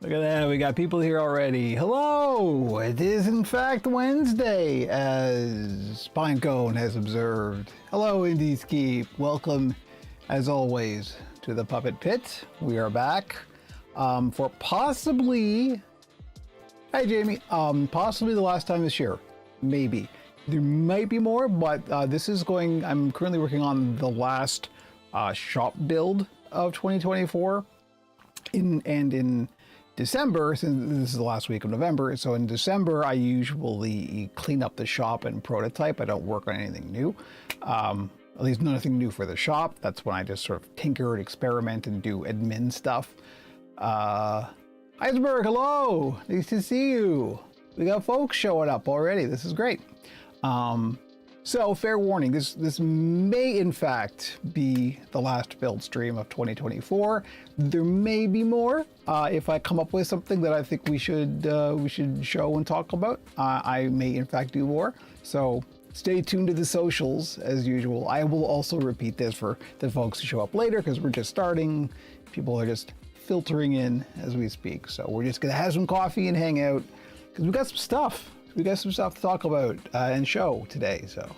Look at that, we got people here already. Hello! It is in fact Wednesday, as Pinecone has observed. Hello, Indiescape. Welcome, as always, to the Puppet Pit. We are back for possibly... Hi, Jamie. Possibly the last time this year. Maybe. There might be more, but this is going... I'm currently working on the last shop build of 2024. In December, since this is the last week of November, so in December I usually clean up the shop and prototype. I don't work on anything new, at least nothing new for the shop. That's when I just sort of tinker and experiment and do admin stuff. Iceberg, hello, nice to see you. We got folks showing up already. This is great. So fair warning, this may in fact be the last build stream of 2024. There may be more if I come up with something that I think we should show and talk about. I may in fact do more. So stay tuned to the socials as usual. I will also repeat this for the folks who show up later because we're just starting. People are just filtering in as we speak. So we're just gonna have some coffee and hang out because we got some stuff. We got some stuff to talk about and show today, so.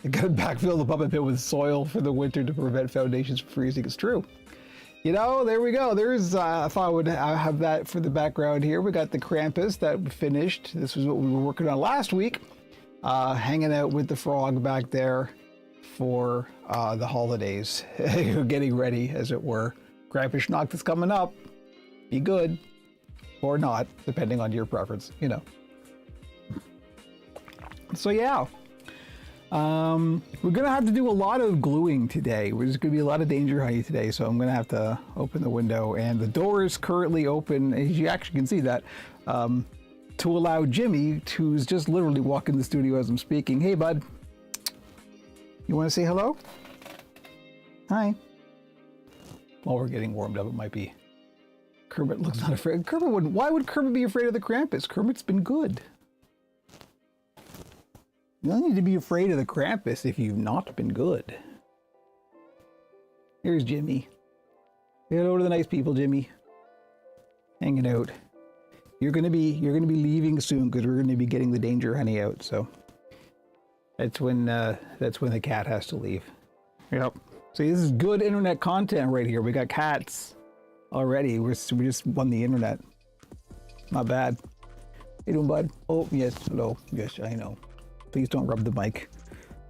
I gotta backfill the puppet pit with soil for the winter to prevent foundations from freezing. It's true. You know, there we go. There's, I thought I would have that for the background here. We got the Krampus that finished. This was what we were working on last week. Hanging out with the frog back there for the holidays. Getting ready, as it were. Krampusnacht is coming up. Be good. Or not, depending on your preference, you know. So yeah, we're gonna have to do a lot of gluing today. There's gonna be a lot of danger honey today, so I'm gonna have to open the window, and the door is currently open, as you actually can see that, to allow Jimmy, who's just literally walking the studio as I'm speaking. Hey, bud. You want to say hello? Hi. While we're getting warmed up, it might be. Kermit looks not afraid. Kermit wouldn't. Why would Kermit be afraid of the Krampus? Kermit's been good. You don't need to be afraid of the Krampus if you've not been good. Here's Jimmy. Say hello to the nice people, Jimmy. Hanging out. You're gonna be leaving soon because we're gonna be getting the danger honey out. So that's when the cat has to leave. Yep. See, this is good internet content right here. We got cats already. We just won the internet. Not bad. How you doing, bud? Oh yes, hello. Yes, I know. Please don't rub the mic.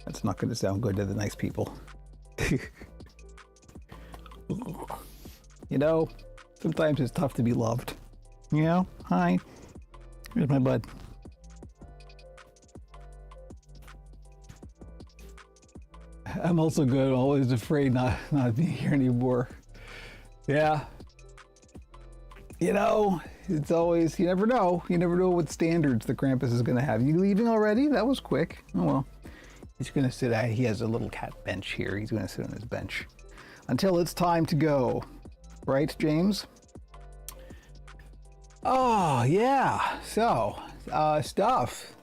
That's not going to sound good to the nice people. You know, sometimes it's tough to be loved. You know? Hi. Here's my bud. I'm also good. Always afraid not being here anymore. Yeah. You know, it's always, you never know. You never know what standards the Krampus is going to have. You leaving already? That was quick. Oh, well. He's going to sit, he has a little cat bench here. He's going to sit on his bench until it's time to go. Right, James? Oh, yeah. So, stuff.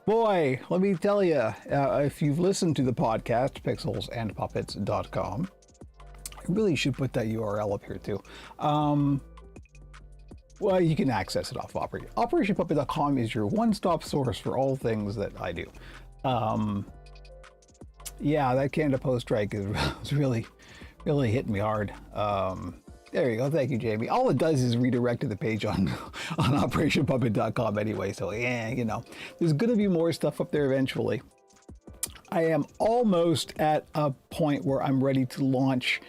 Boy, let me tell you, if you've listened to the podcast, pixelsandpuppets.com, I really should put that URL up here too. Well, you can access it off operationpuppet.com is your one-stop source for all things that I do. Yeah, that Canada Post strike is really hitting me hard. There you go. Thank you, Jamie. All it does is redirect to the page on operationpuppet.com anyway. So yeah, you know, there's going to be more stuff up there eventually. I am almost at a point where I'm ready to launch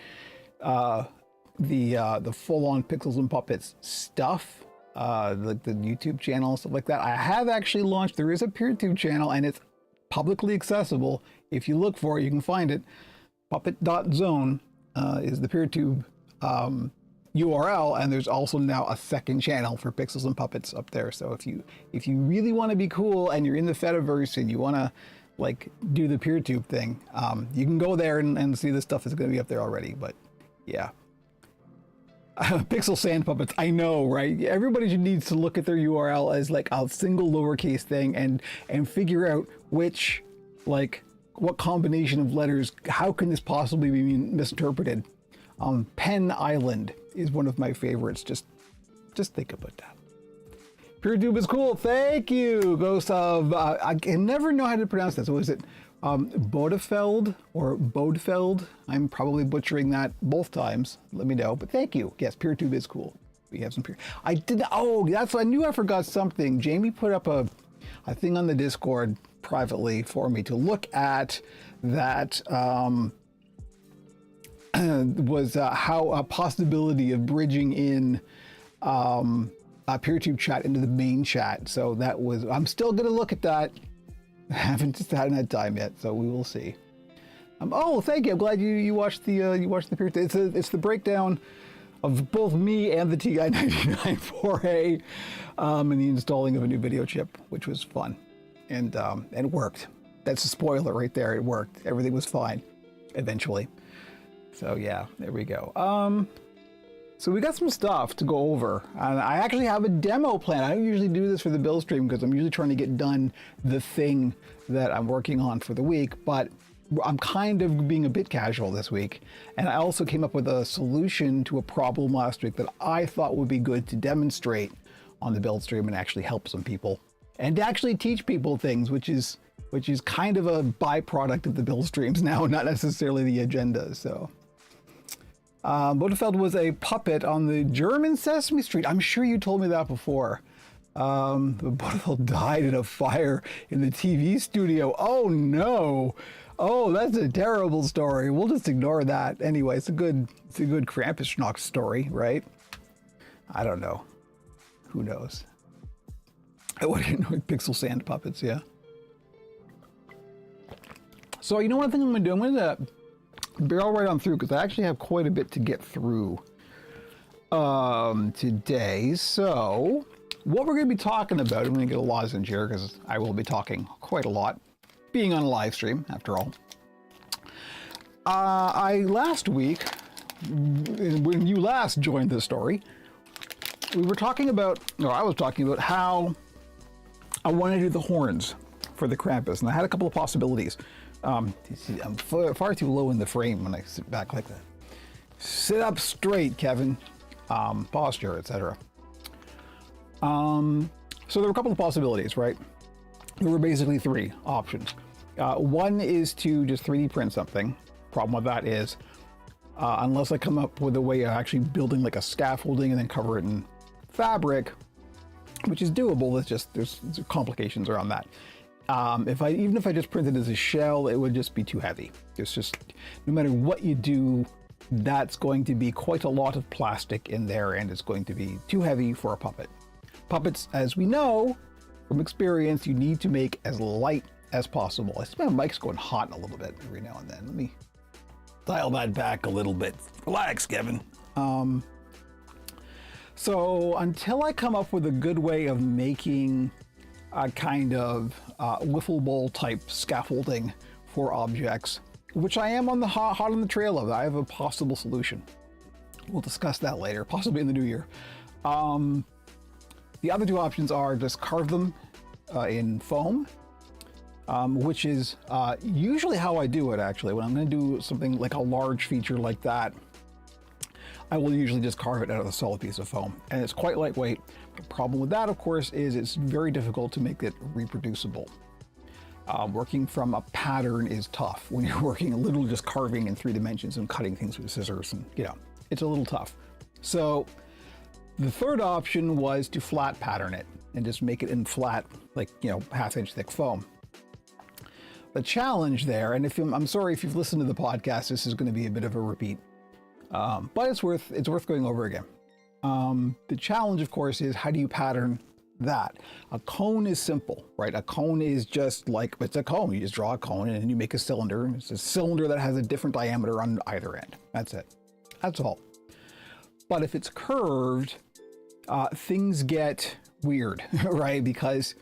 the full-on Pixels and Puppets stuff, like the YouTube channel and stuff like that. I have actually launched. There is a PeerTube channel, and it's publicly accessible. If you look for it, you can find it. Puppet.zone is the PeerTube URL, and there's also now a second channel for Pixels and Puppets up there. So if you really want to be cool and you're in the Fediverse and you want to like do the PeerTube thing, you can go there and see the stuff that's going to be up there already. But yeah. Pixel Sand Puppets, I know, right? Everybody needs to look at their URL as like a single lowercase thing and figure out which, like, what combination of letters, how can this possibly be misinterpreted? Pen Island is one of my favorites. Just think about that. PureTube is cool. Thank you, Ghost of. I can never know how to pronounce that. So is it Bodefeld or Bodefeld? I'm probably butchering that both times. Let me know. But thank you. Yes, PureTube is cool. We have some pure. I did. Oh, that's. I knew I forgot something. Jamie put up a thing on the Discord privately for me to look at. That was how a possibility of bridging in. PureTube chat into the main chat. So that was, I'm still going to look at that. I haven't just had that time yet, so we will see. Oh, thank you. I'm glad you watched the PureTube. It's the breakdown of both me and the TI-99 4A and the installing of a new video chip, which was fun and worked. That's a spoiler right there. It worked. Everything was fine eventually. So yeah, there we go. So we got some stuff to go over. I actually have a demo plan. I don't usually do this for the build stream because I'm usually trying to get done the thing that I'm working on for the week, but I'm kind of being a bit casual this week. And I also came up with a solution to a problem last week that I thought would be good to demonstrate on the build stream and actually help some people and actually teach people things, which is kind of a byproduct of the build streams now, not necessarily the agenda. So. Bodefeld was a puppet on the German Sesame Street. I'm sure you told me that before. Bodefeld died in a fire in the TV studio. Oh no! Oh, that's a terrible story. We'll just ignore that. Anyway, it's a good Krampusnacht story, right? I don't know. Who knows? What do you know? Pixel sand puppets, yeah. So you know one thing I'm gonna do? I'm gonna barrel right on through because I actually have quite a bit to get through today. So what we're going to be talking about, I'm going to get a lozenge here because I will be talking quite a lot, being on a live stream after all. Last week, when you last joined the story, we were talking about, or I was talking about how I wanted to do the horns for the Krampus, and I had a couple of possibilities. I'm far too low in the frame when I sit back like that. Sit up straight, Kevin. Posture, etc. So there were a couple of possibilities, right? There were basically three options. One is to just 3D print something. Problem with that is, unless I come up with a way of actually building like a scaffolding and then cover it in fabric, which is doable, it's just there's complications around that. Even if I just printed it as a shell, it would just be too heavy. It's just, no matter what you do, that's going to be quite a lot of plastic in there and it's going to be too heavy for a puppet. Puppets, as we know from experience, you need to make as light as possible. I see my mic's going hot a little bit every now and then. Let me dial that back a little bit. Relax, Kevin. So until I come up with a good way of making a kind of wiffle ball type scaffolding for objects, which I am on the hot on the trail of. I have a possible solution. We'll discuss that later, possibly in the new year. The other two options are just carve them in foam, which is usually how I do it actually. When I'm going to do something like a large feature like that, I will usually just carve it out of a solid piece of foam, and it's quite lightweight. The problem with that, of course, is it's very difficult to make it reproducible. Working from a pattern is tough when you're working literally just carving in 3 dimensions and cutting things with scissors, and it's a little tough. So the third option was to flat pattern it and just make it in flat, like, 1/2 inch thick foam. The challenge there, and I'm sorry if you've listened to the podcast, this is going to be a bit of a repeat. But it's worth going over again. The challenge, of course, is how do you pattern that? A cone is simple, right? A cone is just like, it's a cone. You just draw a cone and then you make a cylinder. It's a cylinder that has a different diameter on either end. That's it. That's all. But if it's curved, things get weird, right? Because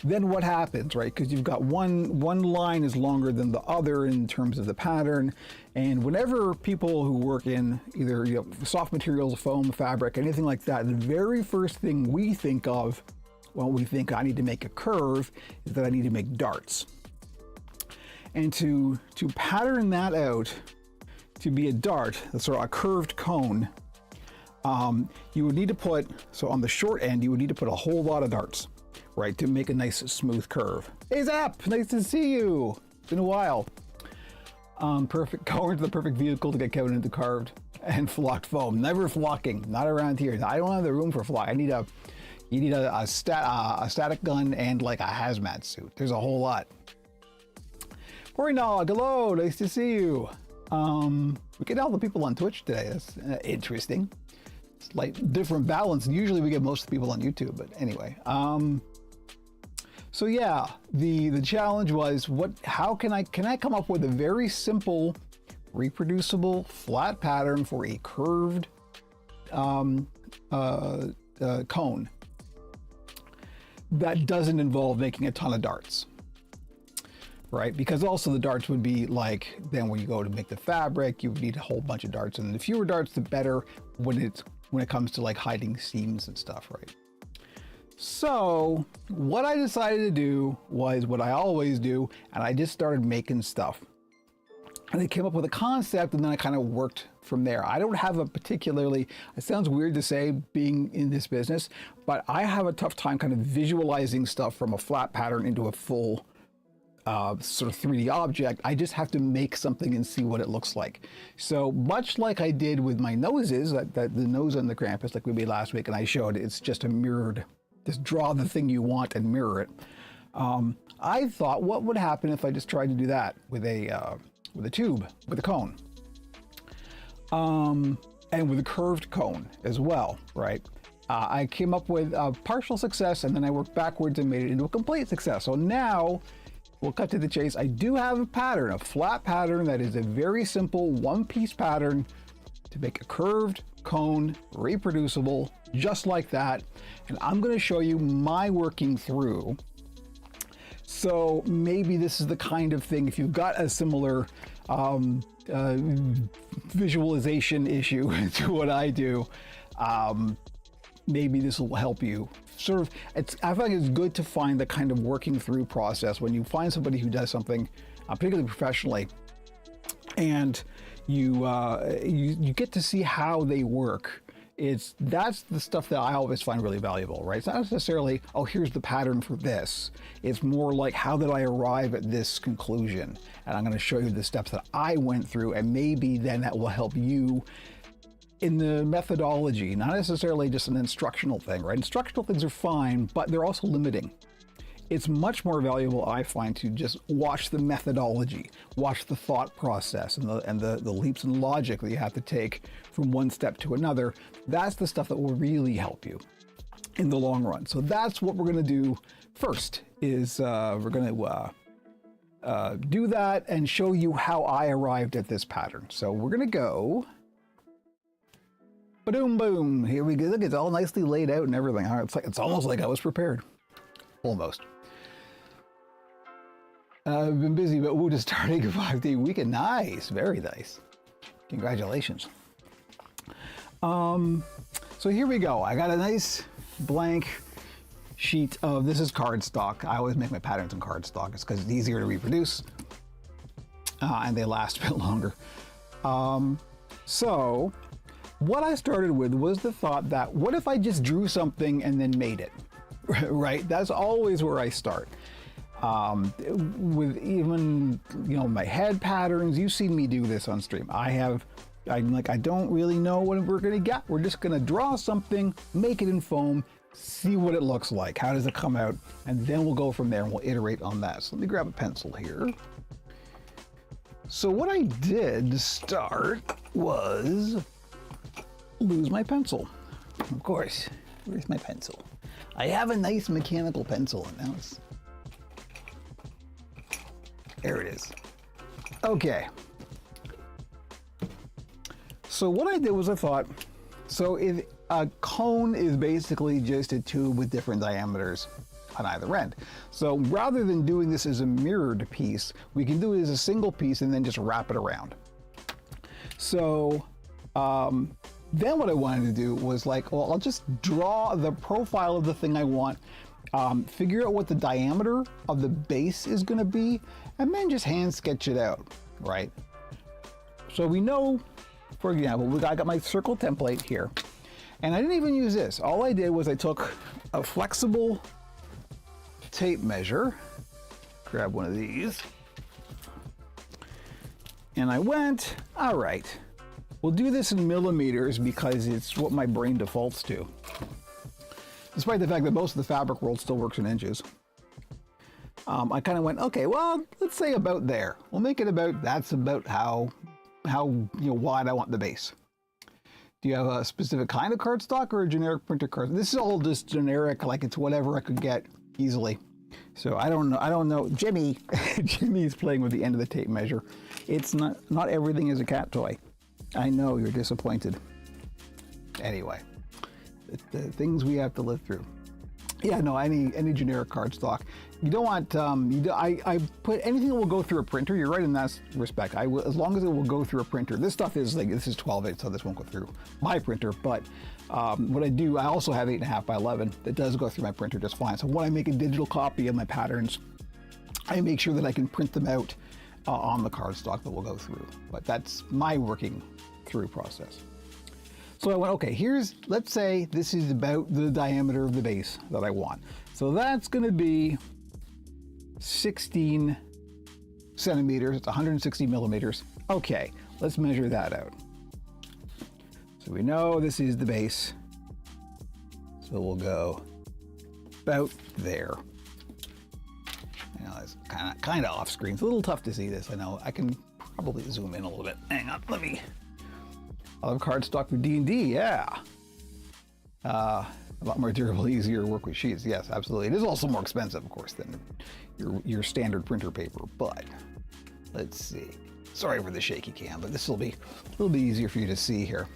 then what happens, right? Because you've got one line is longer than the other in terms of the pattern. And whenever people who work in either soft materials, foam, fabric, anything like that, the very first thing we think of when we think I need to make a curve is that I need to make darts. And to pattern that out to be a dart, that's sort of a curved cone, You would need to put, so on the short end, you would need to put a whole lot of darts, right, to make a nice smooth curve. Hey Zap, nice to see you. It's been a while. Perfect, going to the perfect vehicle to get Kevin into carved and flocked foam. Never flocking, not around here. I don't have the room for flock. You need a static gun and like a hazmat suit. There's a whole lot. Nog, hello, nice to see you. We get all the people on Twitch today. That's interesting. Slight different balance. Usually we get most of the people on YouTube, but anyway. So yeah, the challenge was how can I come up with a very simple, reproducible, flat pattern for a curved cone that doesn't involve making a ton of darts, right? Because also the darts would be like, then when you go to make the fabric, you would need a whole bunch of darts, and the fewer darts, the better when it comes to like hiding seams and stuff, right? So what I decided to do was what I always do, and I just started making stuff. And I came up with a concept, and then I kind of worked from there. I don't have a particularly, it sounds weird to say being in this business, but I have a tough time kind of visualizing stuff from a flat pattern into a full sort of 3D object. I just have to make something and see what it looks like. So much like I did with my noses, the nose on the Krampus, like we made last week, and I showed it's just a mirrored, just draw the thing you want and mirror it. I thought, what would happen if I just tried to do that with a tube, with a cone, and with a curved cone as well, right? I came up with a partial success, and then I worked backwards and made it into a complete success. So now we'll cut to the chase. I do have a pattern, a flat pattern that is a very simple one-piece pattern to make a curved cone, reproducible, just like that. And I'm going to show you my working through. So maybe this is the kind of thing, if you've got a similar visualization issue to what I do, maybe this will help you. Sort of, I find it's good to find the kind of working through process when you find somebody who does something, particularly professionally, and you get to see how they work. That's the stuff that I always find really valuable, right? It's not necessarily, oh, here's the pattern for this. It's more like, how did I arrive at this conclusion? And I'm going to show you the steps that I went through, and maybe then that will help you in the methodology, not necessarily just an instructional thing, right? Instructional things are fine, but they're also limiting. It's much more valuable, I find, to just watch the methodology, watch the thought process and the leaps in logic that you have to take from one step to another. That's the stuff that will really help you in the long run. So that's what we're going to do first, is we're going to do that and show you how I arrived at this pattern. So we're going to go, ba-doom, boom. Here we go. Look, it's all nicely laid out and everything. It's almost like I was prepared. Almost. I've been busy, but we're just starting a 5-day weekend. Nice, very nice. Congratulations. So here we go. I got a nice blank sheet of, this is cardstock. I always make my patterns in cardstock. It's because it's easier to reproduce and they last a bit longer. So what I started with was the thought that, what if I just drew something and then made it, right? That's always where I start. With even, my head patterns, you've seen me do this on stream. I don't really know what we're gonna get. We're just gonna draw something, make it in foam, see what it looks like. How does it come out? And then we'll go from there and we'll iterate on that. So let me grab a pencil here. So what I did to start was lose my pencil. Of course, where's my pencil? I have a nice mechanical pencil and now it's, there it is. Okay. So what I did was I thought, so if a cone is basically just a tube with different diameters on either end. So rather than doing this as a mirrored piece, we can do it as a single piece and then just wrap it around. So then what I wanted to do was like, well, I'll just draw the profile of the thing I want, figure out what the diameter of the base is going to be, and then just hand sketch it out, right? So we know, for example, I got my circle template here, And I didn't even use this. All I did was I took a flexible tape measure, grab one of these, and I went, all right, we'll do this in millimeters because it's what my brain defaults to. Despite the fact that most of the fabric world still works in inches. I kind of went, okay, well, let's say about there. We'll make it about, that's about how wide I want the base. Do you have a specific kind of cardstock or a generic printer card? This is all just generic, like it's whatever I could get easily. So I don't know. Jimmy's playing with the end of the tape measure. It's not everything is a cat toy. I know you're disappointed. Anyway, the things we have to live through. Yeah, no, any generic cardstock. You don't want, I put anything that will go through a printer. You're right in that respect. I will, as long as it will go through a printer. This stuff is like, this is 12/8, so this won't go through my printer. But what I do, I also have 8.5 by 11 that does go through my printer just fine. So when I make a digital copy of my patterns, I make sure that I can print them out on the cardstock that will go through. But that's my working through process. So I went, okay, let's say this is about the diameter of the base that I want. So that's gonna be 16 centimeters, it's 160 millimeters. Okay, let's measure that out. So we know this is the base. So we'll go about there. You know, it's kind of off screen. It's a little tough to see this, I know. I can probably zoom in a little bit. Hang on, I love cardstock for D&D, yeah. A lot more durable, easier to work with sheets. Yes, absolutely. It is also more expensive, of course, than your standard printer paper, but let's see. Sorry for the shaky cam, but this will be a little bit easier for you to see here.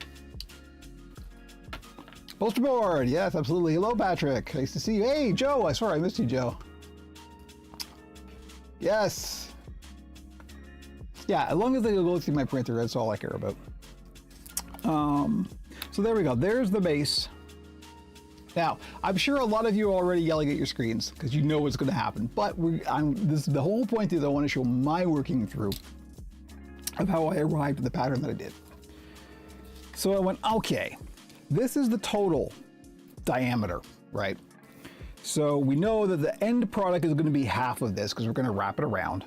Poster board, yes, absolutely. Hello, Patrick. Nice to see you. Hey, Joe. I swear I missed you, Joe. Yes. Yeah, as long as they go through my printer, that's all I care about. So there we go. There's the base. Now, I'm sure a lot of you are already yelling at your screens because you know what's going to happen. But the whole point is I want to show my working through of how I arrived at the pattern that I did. So I went, okay, this is the total diameter, right? So we know that the end product is going to be half of this because we're going to wrap it around.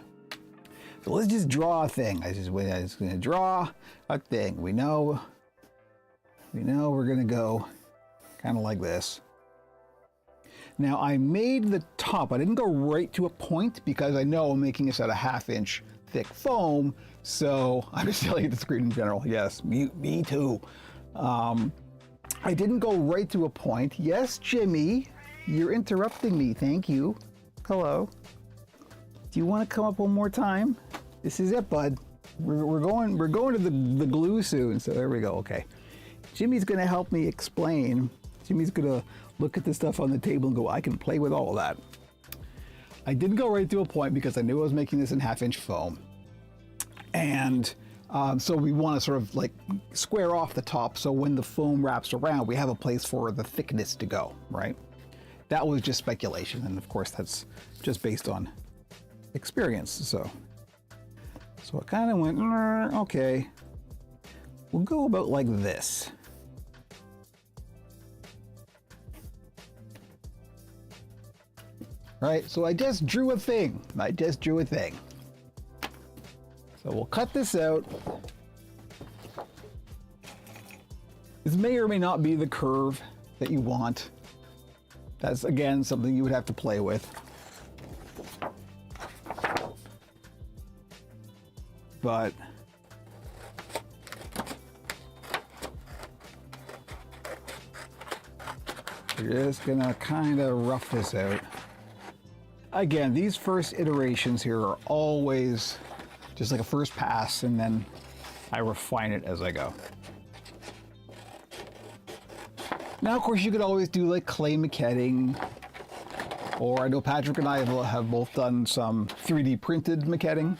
So let's just draw a thing. I'm just going to draw a thing. We know we're going to go kind of like this. Now I made the top, I didn't go right to a point because I know I'm making this out of 1/2 inch thick foam. So I'm just yelling at the screen in general. Yes, me too. I didn't go right to a point. Yes, Jimmy, you're interrupting me. Thank you. Hello. Do you want to come up one more time? This is it, bud. We're going to the glue soon. So there we go. Okay. Jimmy's going to help me explain. Jimmy's going to look at the stuff on the table and go, I can play with all of that. I didn't go right to a point because I knew I was making this in 1/2 inch foam. And so we want to sort of like square off the top. So when the foam wraps around, we have a place for the thickness to go, right? That was just speculation. And of course, that's just based on experience. So I kind of went, okay, we'll go about like this. Right, so I just drew a thing. So we'll cut this out. This may or may not be the curve that you want. That's, again, something you would have to play with. But we're just gonna kind of rough this out. Again, these first iterations here are always just like a first pass, and then I refine it as I go. Now, of course, you could always do like clay maquetting, or I know Patrick and I have both done some 3D printed maquetting.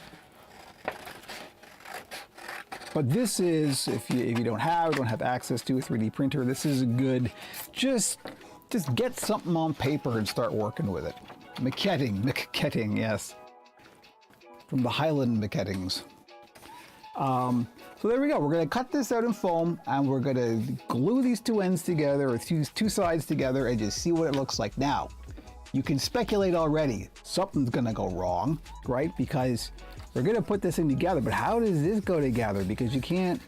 But this is, if you don't have access to a 3D printer, this is a good, just get something on paper and start working with it. Maquetting, yes. From the Highland Maquettings. So there we go. We're going to cut this out in foam, and we're going to glue these two ends together, or two sides together, and just see what it looks like. Now, you can speculate already. Something's going to go wrong, right? Because we're going to put this thing together, but how does this go together? Because you can't,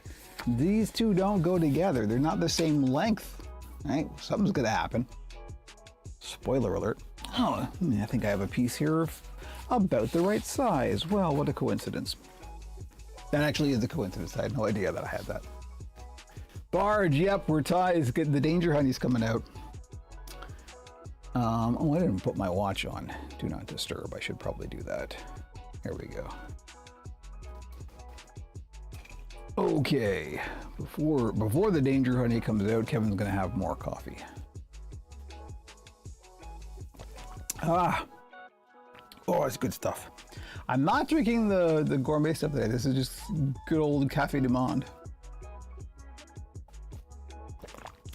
these two don't go together. They're not the same length, right? Something's going to happen. Spoiler alert. Oh, I think I have a piece here of about the right size. Well, what a coincidence. That actually is a coincidence. I had no idea that I had that. Barge, yep, we're tied. The danger honey's coming out. Oh, I didn't put my watch on. Do not disturb. I should probably do that. Here we go. Okay, before the danger honey comes out, Kevin's gonna have more coffee. Oh, it's good stuff. I'm not drinking the gourmet stuff today. This is just good old Café du Monde,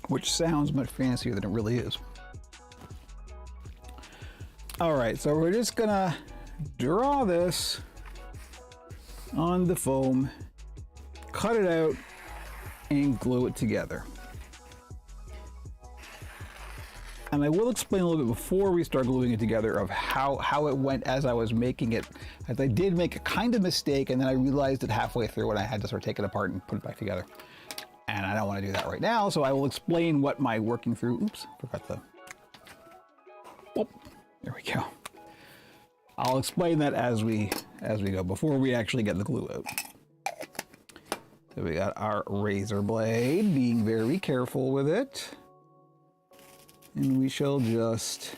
which sounds much fancier than it really is. All right, so we're just gonna draw this on the foam, cut it out, and glue it together. And I will explain a little bit before we start gluing it together of how it went as I was making it. As I did make a kind of mistake, and then I realized it halfway through and I had to start taking it apart and put it back together. And I don't want to do that right now, so I will explain what my working through, oops, forgot the, oh, there we go. I'll explain that as we go, before we actually get the glue out. So we got our razor blade, being very careful with it. And we shall just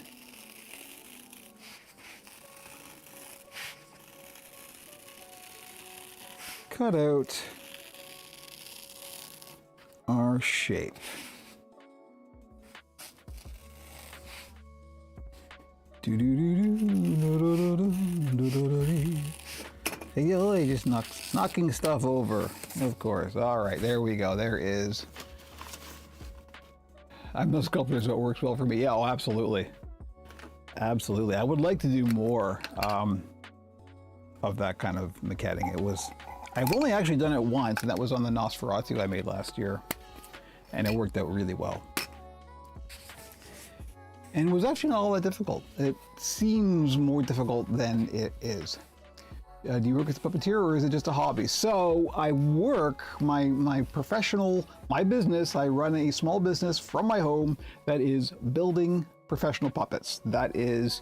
cut out our shape. Hey, just knocking stuff over, of course. All right, there we go. There is. I'm no sculptor, so it works well for me. Yeah, oh, absolutely. Absolutely. I would like to do more of that kind of maquetting. I've only actually done it once, and that was on the Nosferatu I made last year. And it worked out really well. And it was actually not all that difficult. It seems more difficult than it is. Do you work as a puppeteer, or is it just a hobby? So I work, my business, I run a small business from my home that is building professional puppets. That is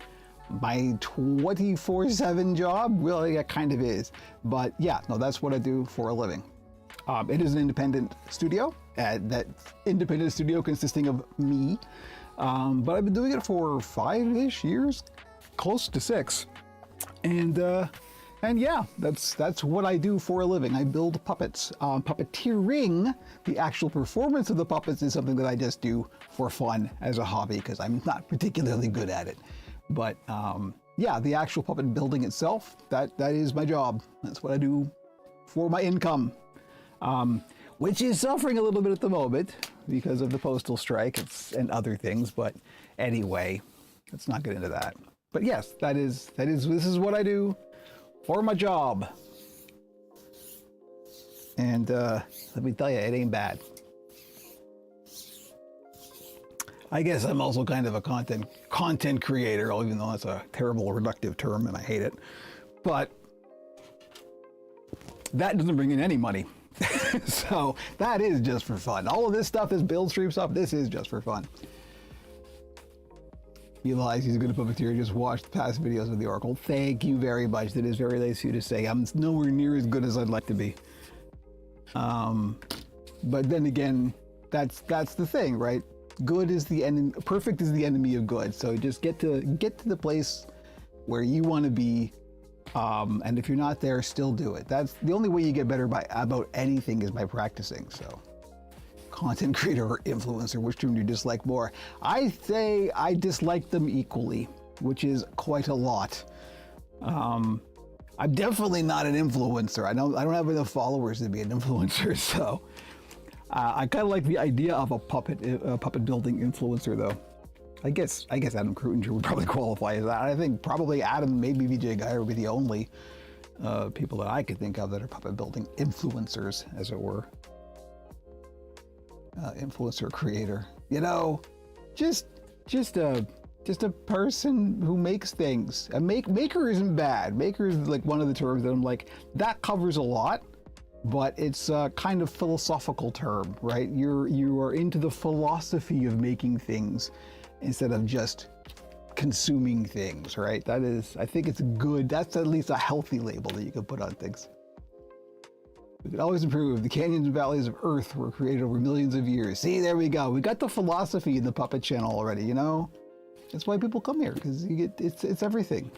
my 24/7 job. Well, it kind of is. But yeah, no, that's what I do for a living. It is an independent studio. That independent studio consisting of me. But I've been doing it for 5-ish years, close to 6. And yeah, that's what I do for a living. I build puppets. Puppeteering, the actual performance of the puppets, is something that I just do for fun as a hobby because I'm not particularly good at it. But yeah, the actual puppet building itself, that is my job. That's what I do for my income, which is suffering a little bit at the moment because of the postal strike and other things. But anyway, let's not get into that. But yes, this is what I do for my job. And let me tell you, it ain't bad. I guess I'm also kind of a content creator, even though that's a terrible reductive term and I hate it. But that doesn't bring in any money. So that is just for fun. All of this stuff, this build stream stuff, this is just for fun. Elias, he's a good puppeteer. Just watched past videos of the Oracle. Thank you very much. That is very nice of you to say. I'm nowhere near as good as I'd like to be. But then again, that's the thing, right? Good is the enemy. Perfect is the enemy of good. So just get to the place where you want to be. And if you're not there, still do it. That's the only way you get better about anything is by practicing. So. Content creator or influencer, which one do you dislike more? I say I dislike them equally, which is quite a lot. I'm definitely not an influencer. I don't have enough followers to be an influencer, so I kind of like the idea of a puppet building influencer, though. I guess Adam Krutinger would probably qualify as that. I think probably Adam, maybe VJ Guy would be the only people that I could think of that are puppet building influencers, as it were. Influencer creator, you know, just a person who makes things. A maker isn't bad. Maker is like one of the terms that I'm like, that covers a lot, but it's a kind of philosophical term, right? You are into the philosophy of making things instead of just consuming things, right? That is, I think it's good. That's at least a healthy label that you can put on things. We could always improve. The canyons and valleys of Earth were created over millions of years. See, there we go. We got the philosophy in the Puppet channel already, you know? That's why people come here, because you get it's everything.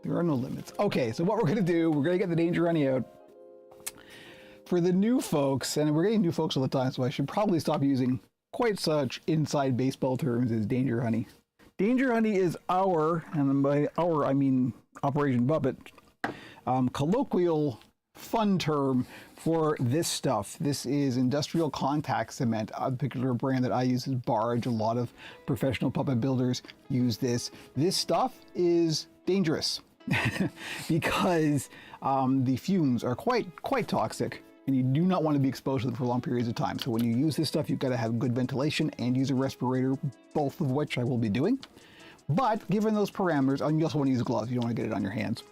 There are no limits. Okay, so what we're gonna do, we're gonna get the Danger Honey out. For the new folks, and we're getting new folks all the time, so I should probably stop using quite such inside baseball terms as Danger Honey. Danger Honey is our, and by our I mean Operation Puppet, colloquial fun term for this stuff. This is industrial contact cement. A particular brand that I use is Barge. A lot of professional puppet builders use this. This stuff is dangerous because the fumes are quite toxic, and you do not want to be exposed to them for long periods of time. So when you use this stuff, you've got to have good ventilation and use a respirator, both of which I will be doing. But given those parameters, and you also want to use gloves. You don't want to get it on your hands.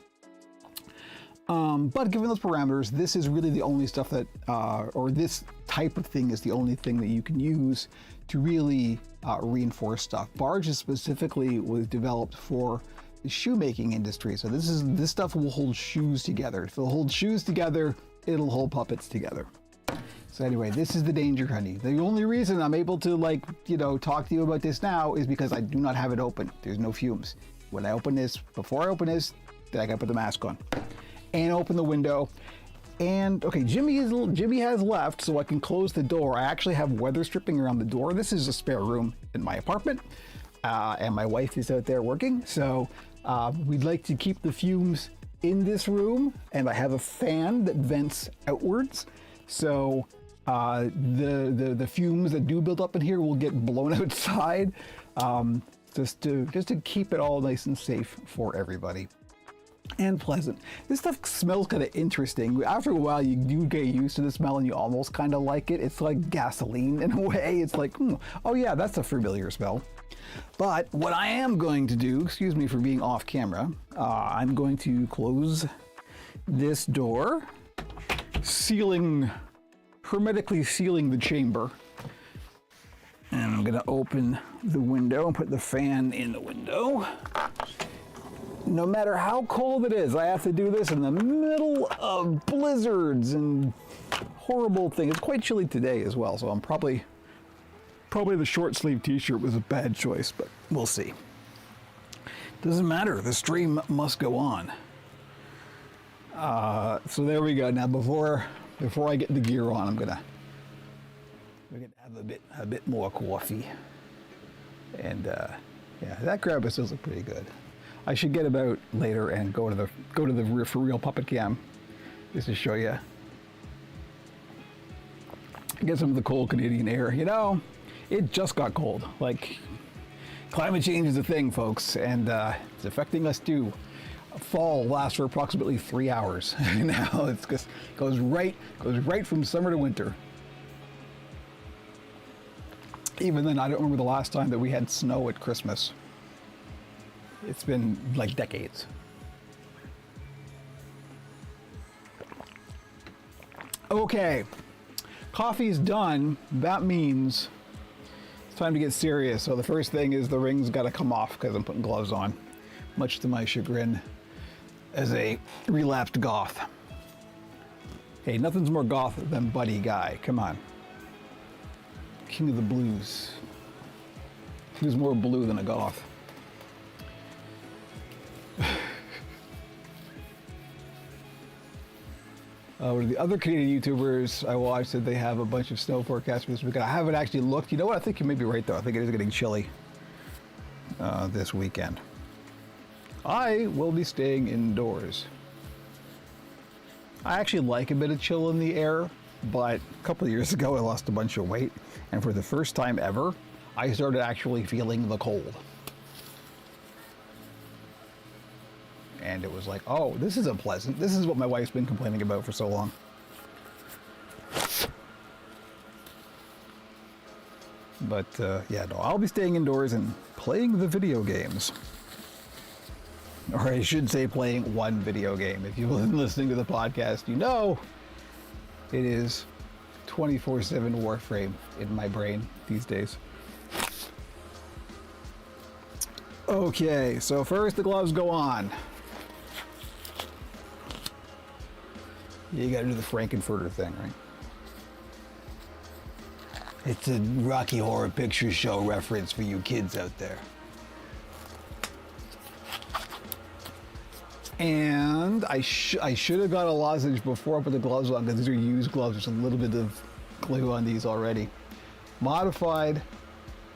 But given those parameters, this is really the only stuff that, or this type of thing is the only thing that you can use to really reinforce stuff. Barge is specifically was developed for the shoemaking industry. So this stuff will hold shoes together. If it'll hold shoes together, it'll hold puppets together. So anyway, this is the Danger Honey. The only reason I'm able to talk to you about this now is because I do not have it open. There's no fumes. When I open this, before I open this, then I gotta put the mask on. And open the window. And okay, Jimmy has left, so I can close the door. I actually have weather stripping around the door. This is a spare room in my apartment, and my wife is out there working. So we'd like to keep the fumes in this room, and I have a fan that vents outwards. So the fumes that do build up in here will get blown outside, just to keep it all nice and safe for everybody. And pleasant. This stuff smells kind of interesting. After a while, you do get used to the smell and you almost kind of like it. It's like gasoline in a way. It's like, oh yeah, that's a familiar smell. But what I am going to do, excuse me for being off camera, I'm going to close this door, hermetically sealing the chamber. And I'm going to open the window and put the fan in the window. No matter how cold it is, I have to do this in the middle of blizzards and horrible things. It's quite chilly today as well, so I'm probably the short sleeve t-shirt was a bad choice, but we'll see. Doesn't matter, the stream must go on. So there we go. Now before I get the gear on, we're gonna have a bit more coffee. And yeah, that grab still looks pretty good. I should get about later and go to the For Real Puppet Cam just to show you. Get some of the cold Canadian air. You know, it just got cold. Like, climate change is a thing, folks, and it's affecting us too. Fall lasts for approximately 3 hours. Now it's just goes right from summer to winter. Even then, I don't remember the last time that we had snow at Christmas. It's been like decades. Okay, coffee's done. That means it's time to get serious. So the first thing is the ring's got to come off because I'm putting gloves on, much to my chagrin as a relapsed goth. Hey, nothing's more goth than Buddy Guy. Come on. King of the blues. Who's more blue than a goth? The other Canadian YouTubers I watched said they have a bunch of snow forecasts for this weekend. I haven't actually looked. You know what? I think you may be right, though. I think it is getting chilly this weekend. I will be staying indoors. I actually like a bit of chill in the air, but a couple of years ago I lost a bunch of weight, and for the first time ever, I started actually feeling the cold. and it was like, oh, this is unpleasant. This is what my wife's been complaining about for so long. But yeah, no, I'll be staying indoors and playing the video games. Or I should say playing one video game. If you've been listening to the podcast, you know it is 24/7 Warframe in my brain these days. Okay, so first the gloves go on. You gotta do the Frankenfurter thing, right? It's a Rocky Horror Picture Show reference for you kids out there. And I should have got a lozenge before I put the gloves on, because these are used gloves. There's a little bit of glue on these already. Mod required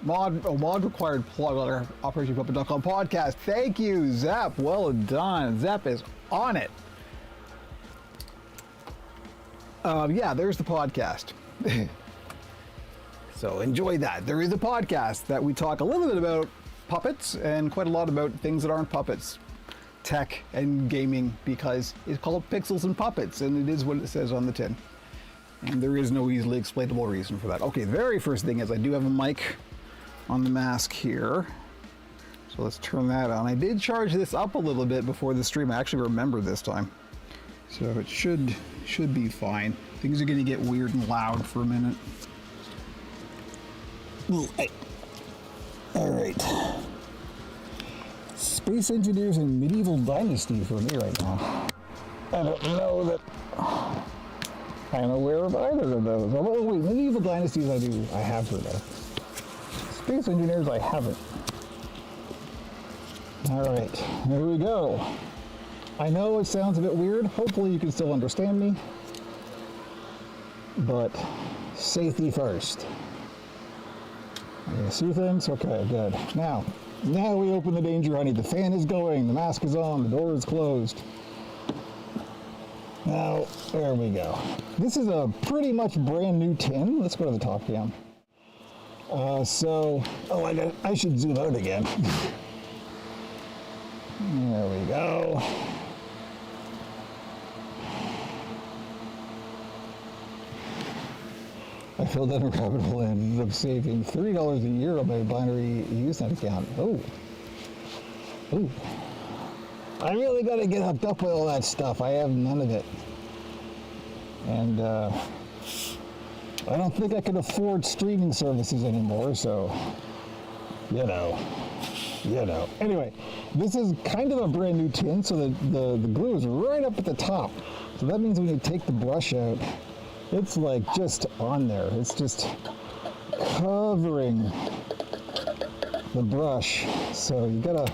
plug on our OperationPuppet.com podcast. Thank you, Zap. Well done. Zap is on it. Yeah, there's the podcast. So enjoy that. There is a podcast that we talk a little bit about puppets and quite a lot about things that aren't puppets. Tech and gaming, because it's called Pixels and Puppets, and it is what it says on the tin. And there is no easily explainable reason for that. Okay, the very first thing is I do have a mic on the mask here. So let's turn that on. I did charge this up a little bit before the stream. I actually remember this time. So it should be fine. Things are gonna get weird and loud for a minute. All right. Space Engineers and Medieval Dynasty for me right now. I don't know that I'm aware of either of those. Oh wait, Medieval Dynasties I have heard of. Space Engineers I haven't. All right, here we go. I know it sounds a bit weird. Hopefully you can still understand me. But safety first. You see things? Okay, good. Now we open the danger honey. The fan is going, the mask is on, the door is closed. Now, there we go. This is a pretty much brand new tin. Let's go to the top cam. I should zoom out again. There we go. I filled out a rabbit hole and ended up saving $3 a year on my binary Usenet account. Oh. I really got to get hooked up with all that stuff. I have none of it. And I don't think I can afford streaming services anymore, so, you know. Anyway, this is kind of a brand new tin, so the glue is right up at the top. So that means when you take the brush out, it's like just on there. It's just covering the brush. So you gotta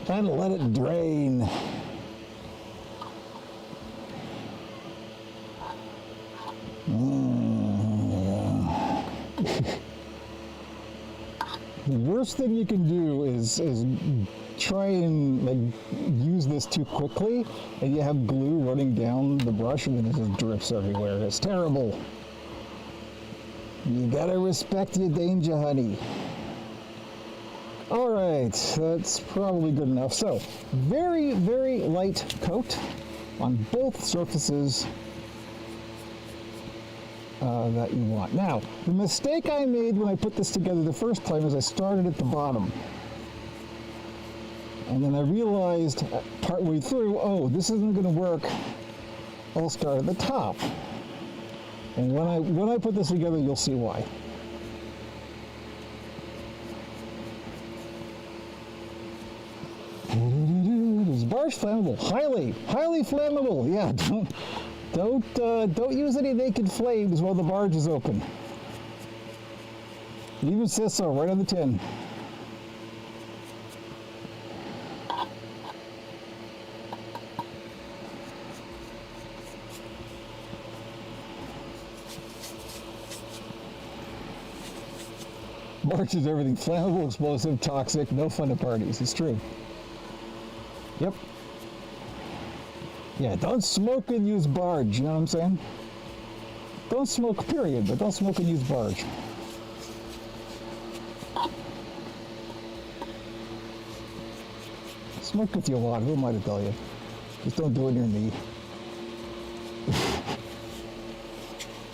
kind of let it drain. The worst thing you can do is try and use this too quickly, and you have glue running down the brush, and then it just drips everywhere. It's terrible. You gotta respect your danger, honey. All right, that's probably good enough. So, very, very light coat on both surfaces that you want. Now, the mistake I made when I put this together the first time is I started at the bottom. And then I realized partway through, oh, this isn't going to work. I'll start at the top. And when I put this together, you'll see why. It's barge flammable, highly flammable. Yeah, don't use any naked flames while the barge is open. It even says so right on the tin. Barge is everything: flammable, explosive, toxic, no fun at parties. It's true. Yep. Yeah, don't smoke and use barge, you know what I'm saying? Don't smoke, period, but don't smoke and use barge. Smoke gets you a lot. Who am I to tell you? Just don't do it near me.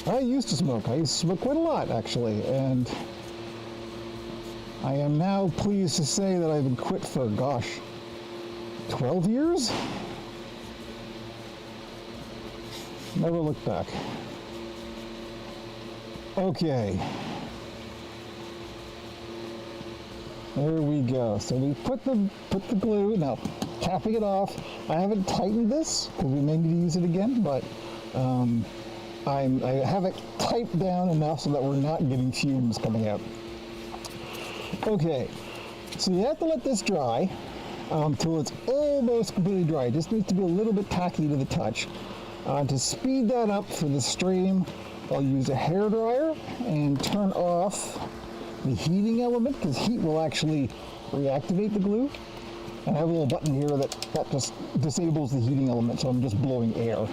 I used to smoke. I used to smoke quite a lot, actually, and I am now pleased to say that I've been quit for, gosh, 12 years? Never looked back. Okay. There we go. So we put the glue, now tapping it off. I haven't tightened this because we may need to use it again, but I have it tight down enough so that we're not getting fumes coming out. Okay, so you have to let this dry until it's almost completely dry. It just needs to be a little bit tacky to the touch. To speed that up for the stream, I'll use a hairdryer and turn off the heating element, because heat will actually reactivate the glue. And I have a little button here that just disables the heating element, so I'm just blowing air.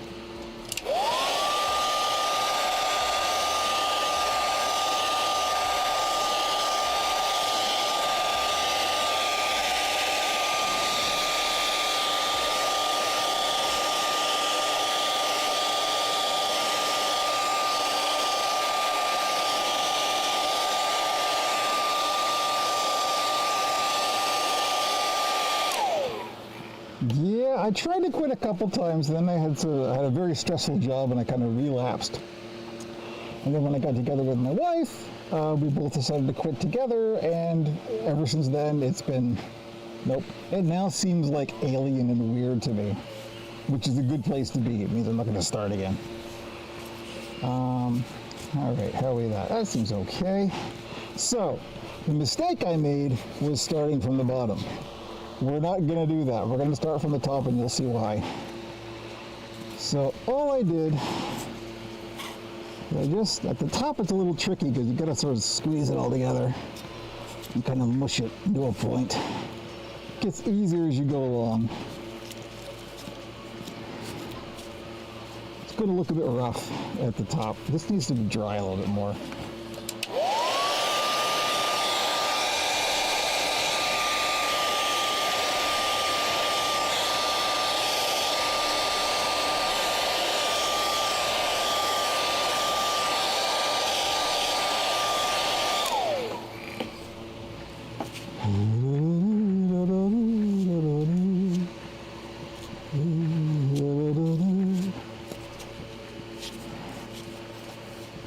Yeah, I tried to quit a couple times, then I had a very stressful job and I kind of relapsed. And then when I got together with my wife, we both decided to quit together, and ever since then it's been, nope. It now seems like alien and weird to me, which is a good place to be. It means I'm not going to start again. All right, how are we that? That seems okay. So, the mistake I made was starting from the bottom. We're not going to do that. We're going to start from the top, and you'll see why. So all I did, at the top it's a little tricky because you got to sort of squeeze it all together and kind of mush it to a point. It gets easier as you go along. It's going to look a bit rough at the top. This needs to be dry a little bit more.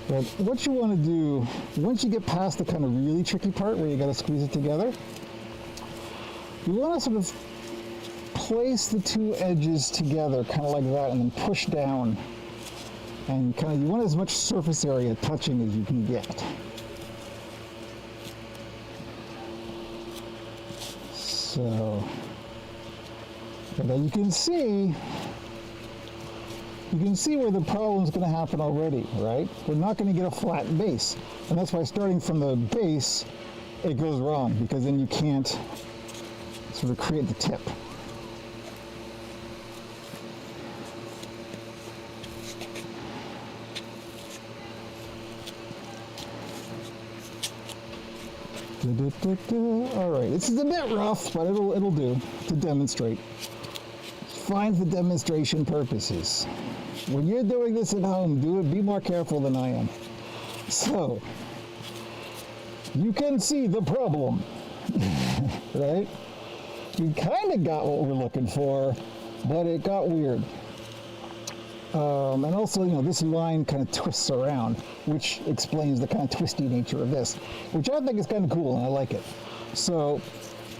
But what you want to do, once you get past the kind of really tricky part where you got to squeeze it together, you want to sort of place the two edges together, kind of like that, and then push down. And kind of, you want as much surface area touching as you can get. So, but you can see where the problem's going to happen already, right? We're not going to get a flat base. And that's why starting from the base, it goes wrong, because then you can't sort of create the tip. All right, this is a bit rough, but it'll do to demonstrate. Fine for demonstration purposes. When you're doing this at home, be more careful than I am. So, you can see the problem, right? We kind of got what we're looking for, but it got weird. And also, this line kind of twists around, which explains the kind of twisty nature of this, which I think is kind of cool, and I like it. So,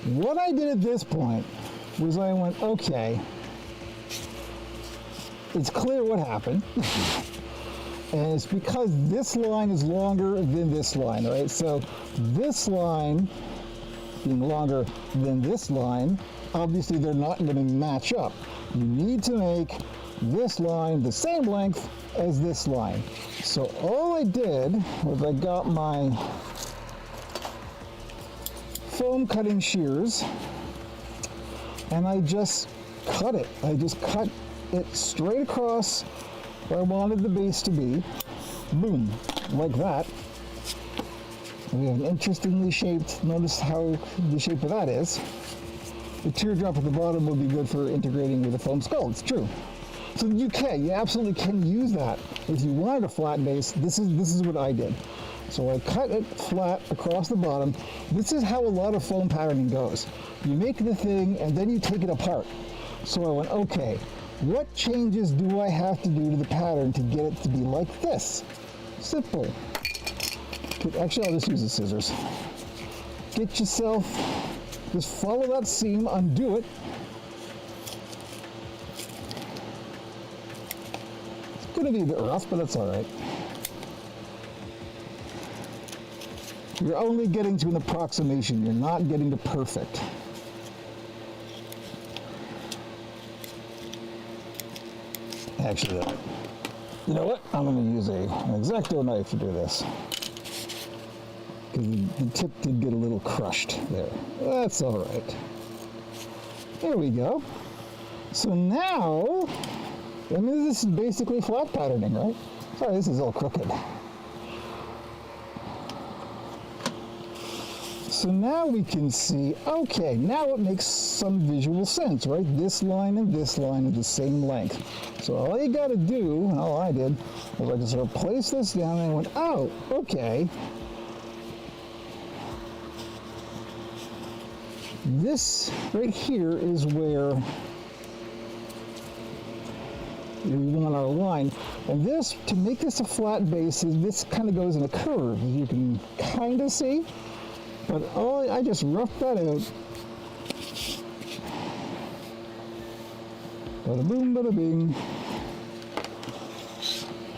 what I did at this point was I went, okay, it's clear what happened. And it's because this line is longer than this line, right? So this line being longer than this line, obviously they're not going to match up. You need to make this line the same length as this line. So all I did was I got my foam cutting shears and I just cut it. I just cut it straight across where I wanted the base to be. Boom, like that. And we have an interestingly shaped, notice how the shape of that is. the teardrop at the bottom would be good for integrating with a foam skull. It's true. So you absolutely can use that. If you wanted a flat base, this is what I did. So I cut it flat across the bottom. This is how a lot of foam patterning goes. You make the thing and then you take it apart. So I went, okay, what changes do I have to do to the pattern to get it to be like this? Simple. Actually, I'll just use the scissors. Get yourself, just follow that seam, undo it. It's gonna be a bit rough, but that's all right. You're only getting to an approximation. You're not getting to perfect. Actually, you know what? I'm going to use an X-Acto knife to do this. Because the tip did get a little crushed there. That's all right. There we go. So now, I mean, this is basically flat patterning, right? Sorry, this is all crooked. So now we can see, okay, now it makes some visual sense, right? This line and this line are the same length. So all you gotta do, and all I did, was I just sort of placed this down and I went, oh, okay. This right here is where we want our line. And this, to make this a flat base, this kind of goes in a curve, as you can kind of see. But I just roughed that out. Bada boom, bada bing.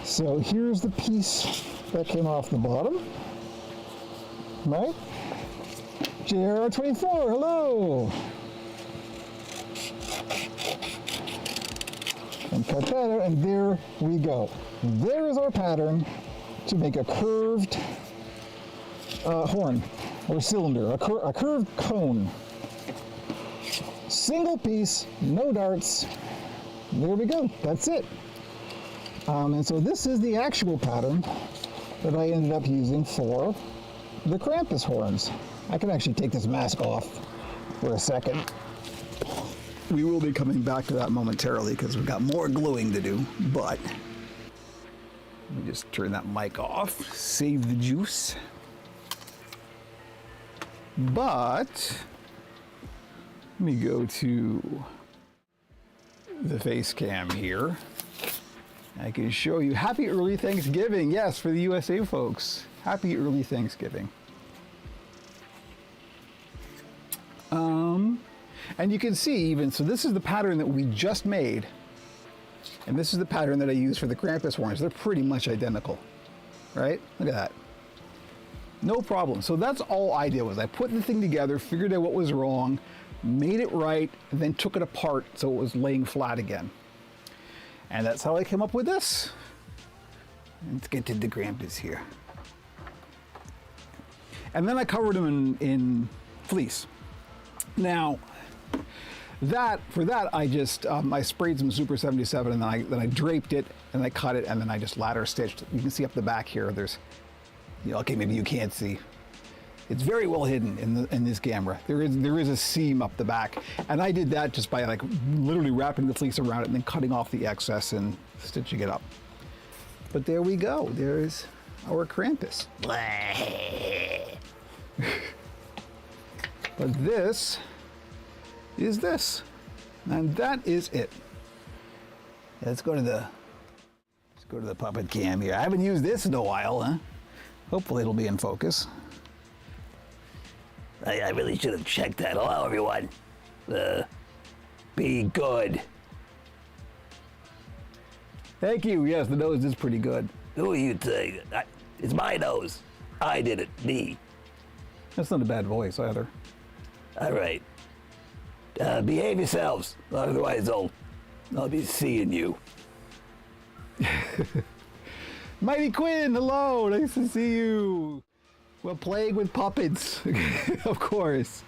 So here's the piece that came off the bottom, right? JR24, hello! And cut that out, and there we go. There is our pattern to make a curved horn. Or cylinder, a curved cone. Single piece, no darts. There we go, that's it. And so this is the actual pattern that I ended up using for the Krampus horns. I can actually take this mask off for a second. We will be coming back to that momentarily because we've got more gluing to do, but let me just turn that mic off, save the juice. But let me go to the face cam here. I can show you. Happy early Thanksgiving. Yes, for the USA folks. Happy early Thanksgiving. And you can see even, so this is the pattern that we just made. And this is the pattern that I use for the Krampus horns. They're pretty much identical, right? Look at that. No problem. So that's all I did was I put the thing together, figured out what was wrong, made it right, and then took it apart so it was laying flat again. And that's how I came up with this. Let's get to the Krampus here. And then I covered them in fleece. Now, for that I just I sprayed some Super 77 and then I draped it and I cut it and then I just ladder stitched. You can see up the back here. There's, you know, okay, maybe you can't see. It's very well hidden in this camera. There is a seam up the back, and I did that just by like literally wrapping the fleece around it and then cutting off the excess and stitching it up. But there we go. There's our Krampus. But this is this, and that is it. Let's go to the puppet cam here. I haven't used this in a while, huh? Hopefully it'll be in focus. I really should have checked that. Hello, everyone. Be good. Thank you. Yes, the nose is pretty good. Who are you to? It's my nose. I did it. Me. That's not a bad voice either. All right. Behave yourselves. Otherwise, I'll be seeing you. Mighty Quinn, hello. Nice to see you. Well, playing with puppets, of course.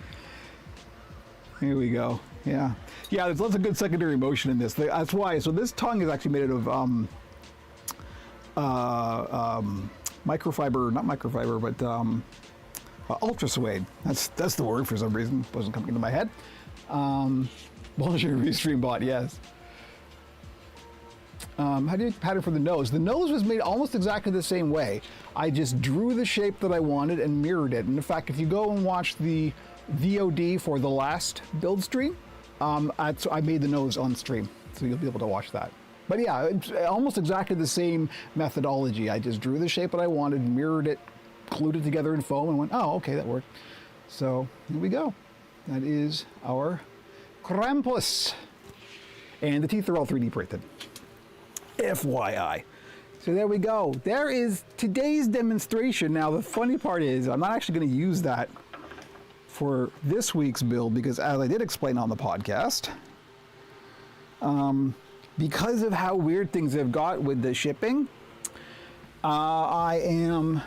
Here we go. Yeah, there's lots of good secondary motion in this. That's why. So this tongue is actually made out of microfiber, not microfiber, but ultra suede. That's the word for some reason. Wasn't coming into my head. Bonjour, Restream bot, yes. How do you pattern for the nose? The nose was made almost exactly the same way. I just drew the shape that I wanted and mirrored it. And in fact, if you go and watch the VOD for the last build stream, I made the nose on stream, so you'll be able to watch that. But yeah, it's almost exactly the same methodology. I just drew the shape that I wanted, mirrored it, glued it together in foam, and went, oh, okay, that worked. So here we go. That is our Krampus. And the teeth are all 3D printed. FYI. So there we go. There is today's demonstration. Now the funny part is I'm not actually going to use that for this week's build because, as I did explain on the podcast, because of how weird things have got with the shipping, I am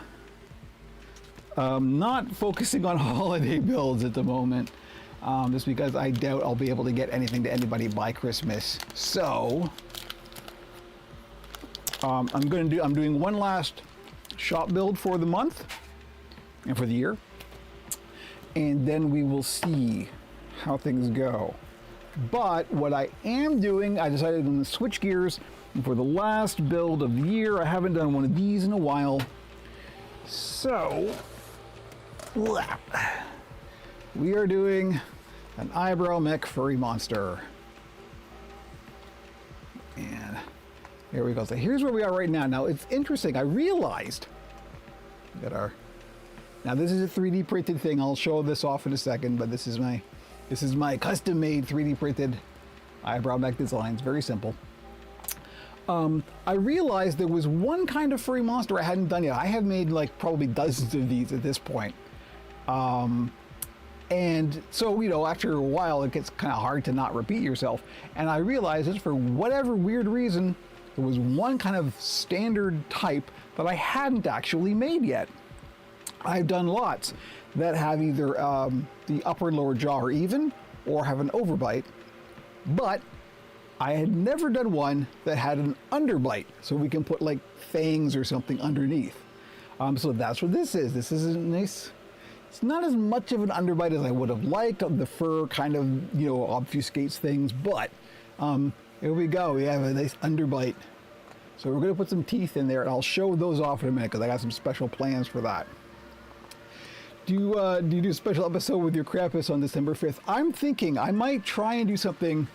not focusing on holiday builds at the moment, just because I doubt I'll be able to get anything to anybody by Christmas. So I'm doing one last shop build for the month and for the year, and then we will see how things go. But what I am doing, I decided to switch gears for the last build of the year. I haven't done one of these in a while, so we are doing an eyebrow mech furry monster. And here we go. So here's where we are right now. Now it's interesting. I realized that now this is a 3D printed thing. I'll show this off in a second, but this is my custom made 3D printed eyebrow mech design. It's very simple. I realized there was one kind of furry monster I hadn't done yet. I have made like probably dozens of these at this point. And so, you know, after a while, it gets kind of hard to not repeat yourself. And I realized that for whatever weird reason, there was one kind of standard type that I hadn't actually made yet. I've done lots that have either the upper and lower jaw are even or have an overbite, but I had never done one that had an underbite, so we can put like fangs or something underneath. So that's what this is. This is a nice. It's not as much of an underbite as I would have liked. The fur kind of, you know, obfuscates things, but here we go. We have a nice underbite. So we're going to put some teeth in there, and I'll show those off in a minute because I got some special plans for that. Do you do a special episode with your Krampus on December 5th? I'm thinking I might try and do something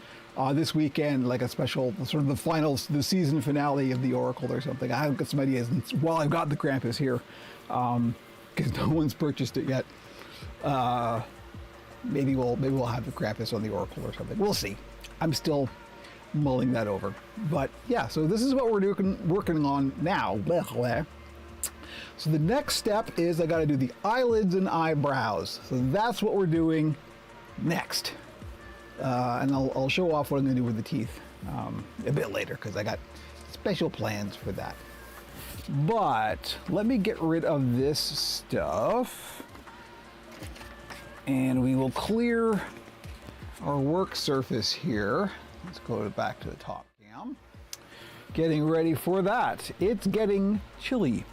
this weekend, like a special, sort of the season finale of the Oracle or something. I've got some ideas, and while I've got the Krampus here, because no one's purchased it yet, maybe we'll have the Krampus on the Oracle or something. We'll see. I'm still mulling that over. But yeah, so this is what we're working on now. So the next step is I got to do the eyelids and eyebrows. So that's what we're doing next. And I'll show off what I'm going to do with the teeth a bit later because I got special plans for that. But let me get rid of this stuff and we will clear our work surface here. Let's go back to the top cam. Getting ready for that. It's getting chilly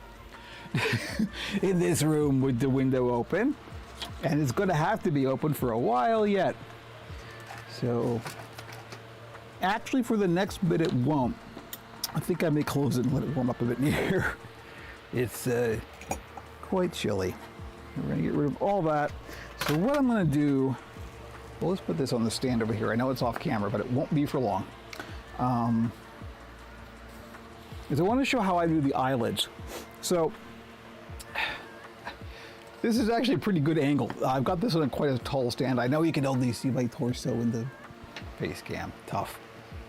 in this room with the window open, and it's going to have to be open for a while yet. So actually for the next bit it won't. I think I may close it and let it warm up a bit in here. It's quite chilly. We're going to get rid of all that. So what I'm going to do, well, let's put this on the stand over here. I know it's off camera, but it won't be for long. Is I want to show how I do the eyelids. So this is actually a pretty good angle. I've got this on quite a tall stand. I know you can only see my torso in the face cam. Tough.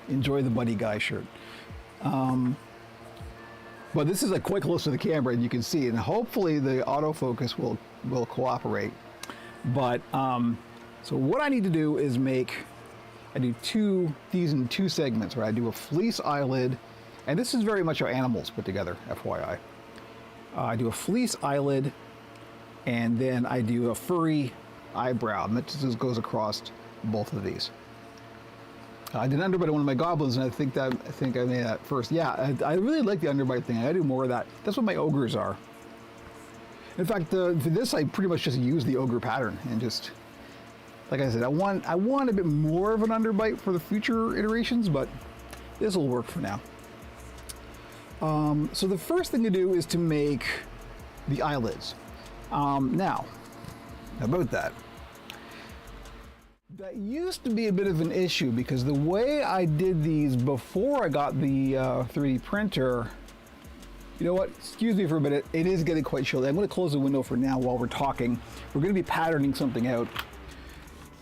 Enjoy the Buddy Guy shirt. But this is like quite close to the camera and you can see it, and hopefully the autofocus will cooperate. But so what I need to do is I do these in two segments, where I do a fleece eyelid, and this is very much how animals put together, FYI. I do a fleece eyelid, and then I do a furry eyebrow, and that just goes across both of these. I did an underbite on one of my goblins, and I think I made that first. Yeah, I really like the underbite thing. I do more of that. That's what my ogres are. In fact, for this, I pretty much just use the ogre pattern and just Like I said, I want a bit more of an underbite for the future iterations, but this will work for now. So the first thing to do is to make the eyelids. Now, about that. That used to be a bit of an issue because the way I did these before I got the 3D printer, you know what, excuse me for a minute, it is getting quite chilly. I'm going to close the window for now while we're talking. We're going to be patterning something out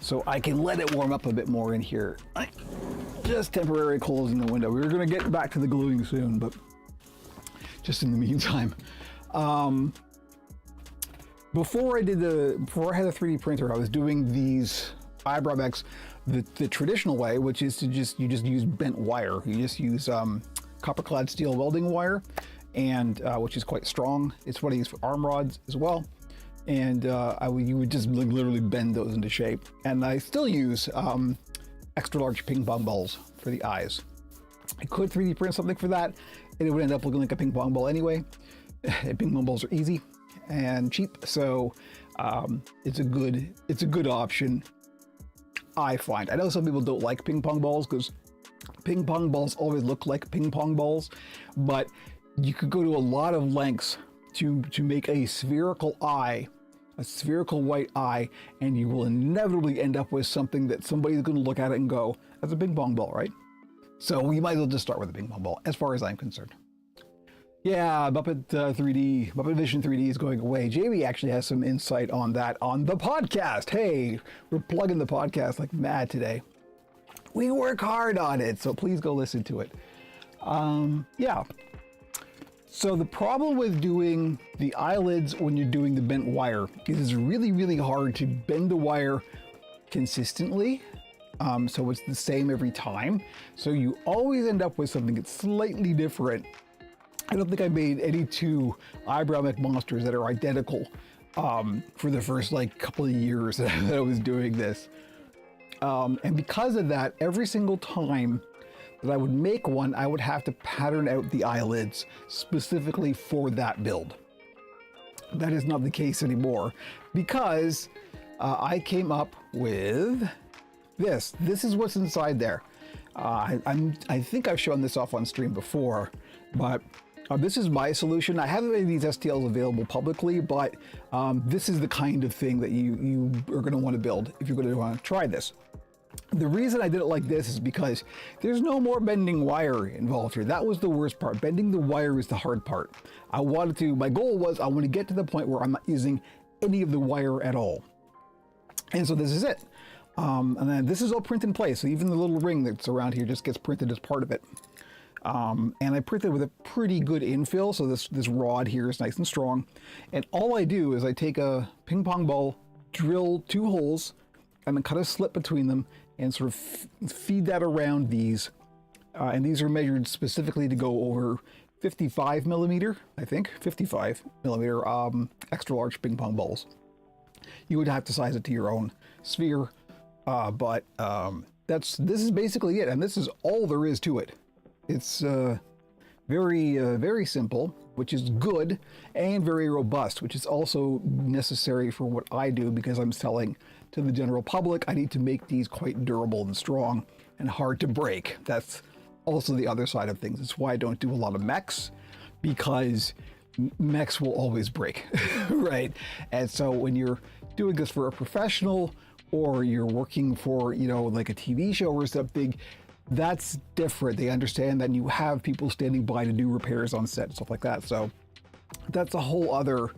so I can let it warm up a bit more in here. Just temporarily closing the window. We're going to get back to the gluing soon, but just in the meantime. Before I had a 3D printer, I was doing these eyebrow mechs the traditional way, which is to just use bent wire. You just use copper clad steel welding wire, and which is quite strong. It's what I use for arm rods as well. And you would just literally bend those into shape. And I still use extra large ping pong balls for the eyes. I could 3D print something for that, and it would end up looking like a ping pong ball anyway. Ping pong balls are easy and cheap, so it's a good option, I find. I know some people don't like ping pong balls because ping pong balls always look like ping pong balls, but you could go to a lot of lengths to make a spherical eye, a spherical white eye, and you will inevitably end up with something that somebody's going to look at it and go, that's a ping pong ball, right? So we might as well just start with a ping pong ball, as far as I'm concerned. Yeah, Muppet Vision 3D is going away. Jamie actually has some insight on that on the podcast. Hey, we're plugging the podcast like mad today. We work hard on it, so please go listen to it. Yeah. So the problem with doing the eyelids when you're doing the bent wire is it's really, really hard to bend the wire consistently. So it's the same every time. So you always end up with something that's slightly different. I don't think I made any two eyebrow mech monsters that are identical for the first couple of years that I was doing this. And because of that, every single time that I would make one, I would have to pattern out the eyelids specifically for that build. That is not the case anymore because I came up with this. This is what's inside there. I think I've shown this off on stream before, but this is my solution. I haven't made these STLs available publicly, but this is the kind of thing that you are going to want to build if you're going to want to try this. The reason I did it like this is because there's no more bending wire involved here. That was the worst part. Bending the wire is the hard part. My goal was I want to get to the point where I'm not using any of the wire at all. And so this is it. And then this is all print in place. So even the little ring that's around here just gets printed as part of it. And I printed with a pretty good infill. So this rod here is nice and strong. And all I do is I take a ping pong ball, drill 2 holes, and then cut a slit between them and sort of feed that around these. And these are measured specifically to go over 55 millimeter, I think, 55 millimeter extra large ping pong balls. You would have to size it to your own sphere, but this is basically it, and this is all there is to it. It's very simple, which is good, and very robust, which is also necessary for what I do because I'm selling to the general public. I need to make these quite durable and strong and hard to break. That's also the other side of things. It's why I don't do a lot of mechs, because mechs will always break, right? And so when you're doing this for a professional or you're working for, like a TV show or something, that's different. They understand that you have people standing by to do repairs on set and stuff like that. So that's a whole other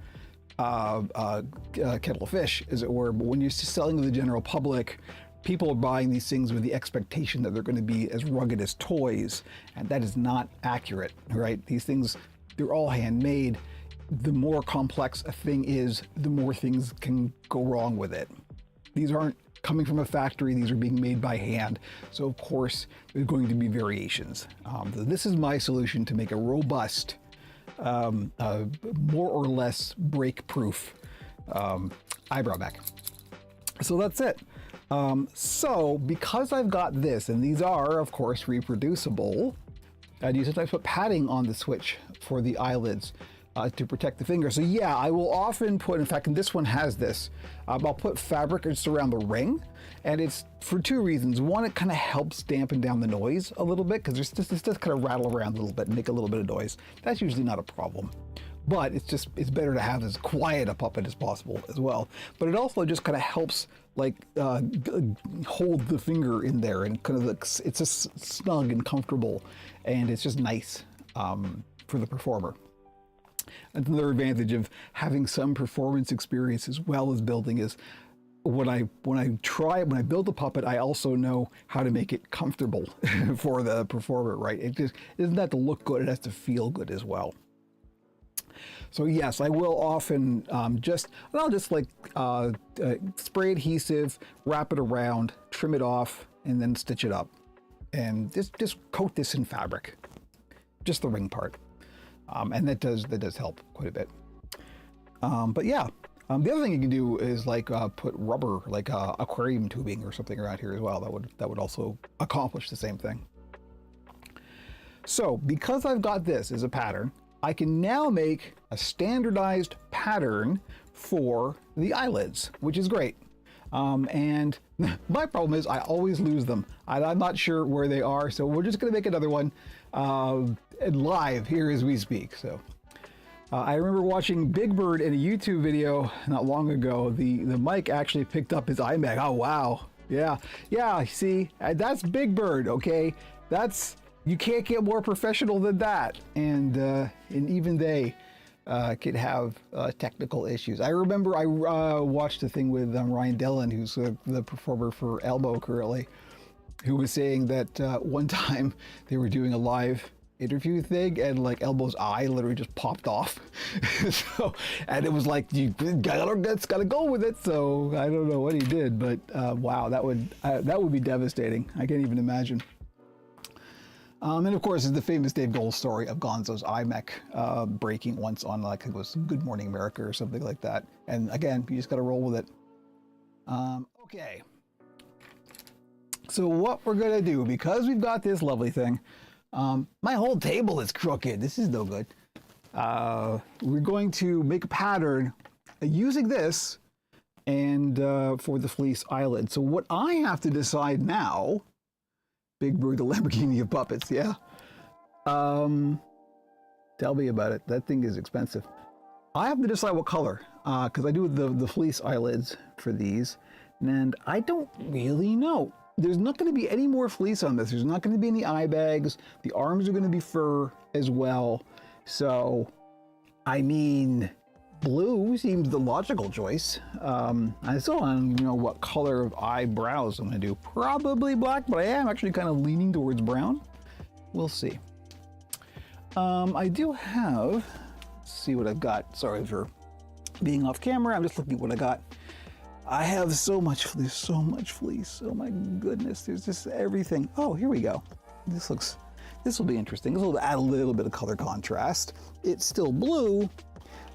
kettle of fish, as it were. But when you're selling to the general public, people are buying these things with the expectation that they're going to be as rugged as toys, and that is not accurate, right? These things, they're all handmade. The more complex a thing is, the more things can go wrong with it. These aren't coming from a factory, these are being made by hand. So of course, there's going to be variations. This is my solution to make a robust, more or less break-proof eyebrow mech. So that's it. So because I've got this, and these are of course reproducible, I do sometimes put padding on the switch for the eyelids. to protect the finger. So yeah, I will often put, in fact, and this one has this, I'll put fabric just around the ring, and it's for two reasons. One, it kind of helps dampen down the noise a little bit, because this does kind of rattle around a little bit and make a little bit of noise. That's usually not a problem. But it's better to have as quiet a puppet as possible as well. But it also just kind of helps like hold the finger in there, and kind of it's just snug and comfortable, and it's just nice for the performer. Another advantage of having some performance experience as well as building is when I build a puppet, I also know how to make it comfortable for the performer, right? It doesn't have to look good, it has to feel good as well. So yes, I will often I'll just like spray adhesive, wrap it around, trim it off, and then stitch it up, and just coat this in fabric, just the ring part, and that does help quite a bit. But yeah, the other thing you can do is like put rubber, like aquarium tubing or something around here as well. That would also accomplish the same thing. So because I've got this as a pattern, I can now make a standardized pattern for the eyelids, which is great. And my problem is I always lose them. I'm not sure where they are, so we're just gonna make another one live here as we speak. So I remember watching Big Bird in a YouTube video not long ago. The mic actually picked up his iMac. Oh, wow. Yeah, see, that's Big Bird, okay? You can't get more professional than that, and even they could have technical issues. I remember I watched a thing with Ryan Dillon, who's the performer for Elbow currently, who was saying that one time they were doing a live interview thing, and like Elbow's eye literally just popped off. So, and it was like, you gotta go with it. So I don't know what he did, but wow, that would be devastating. I can't even imagine. And of course, is the famous Dave Gold story of Gonzo's iMac breaking once on, like, it was Good Morning America or something like that. And again, you just got to roll with it. Okay. So what we're going to do, because we've got this lovely thing, my whole table is crooked. This is no good. We're going to make a pattern using this and for the fleece eyelid. So what I have to decide now, Big Bird, the Lamborghini of puppets, yeah. Tell me about it. That thing is expensive. I have to decide what color, because I do the fleece eyelids for these, and I don't really know. There's not going to be any more fleece on this. There's not going to be any eye bags. The arms are going to be fur as well. So, I mean, blue seems the logical choice. I still don't know what color of eyebrows I'm going to do. Probably black, but I am actually kind of leaning towards brown. We'll see. I do have, let's see what I've got. Sorry for being off camera. I'm just looking at what I got. I have so much fleece, so much fleece. Oh my goodness, there's just everything. Oh, here we go. This will be interesting. This will add a little bit of color contrast. It's still blue,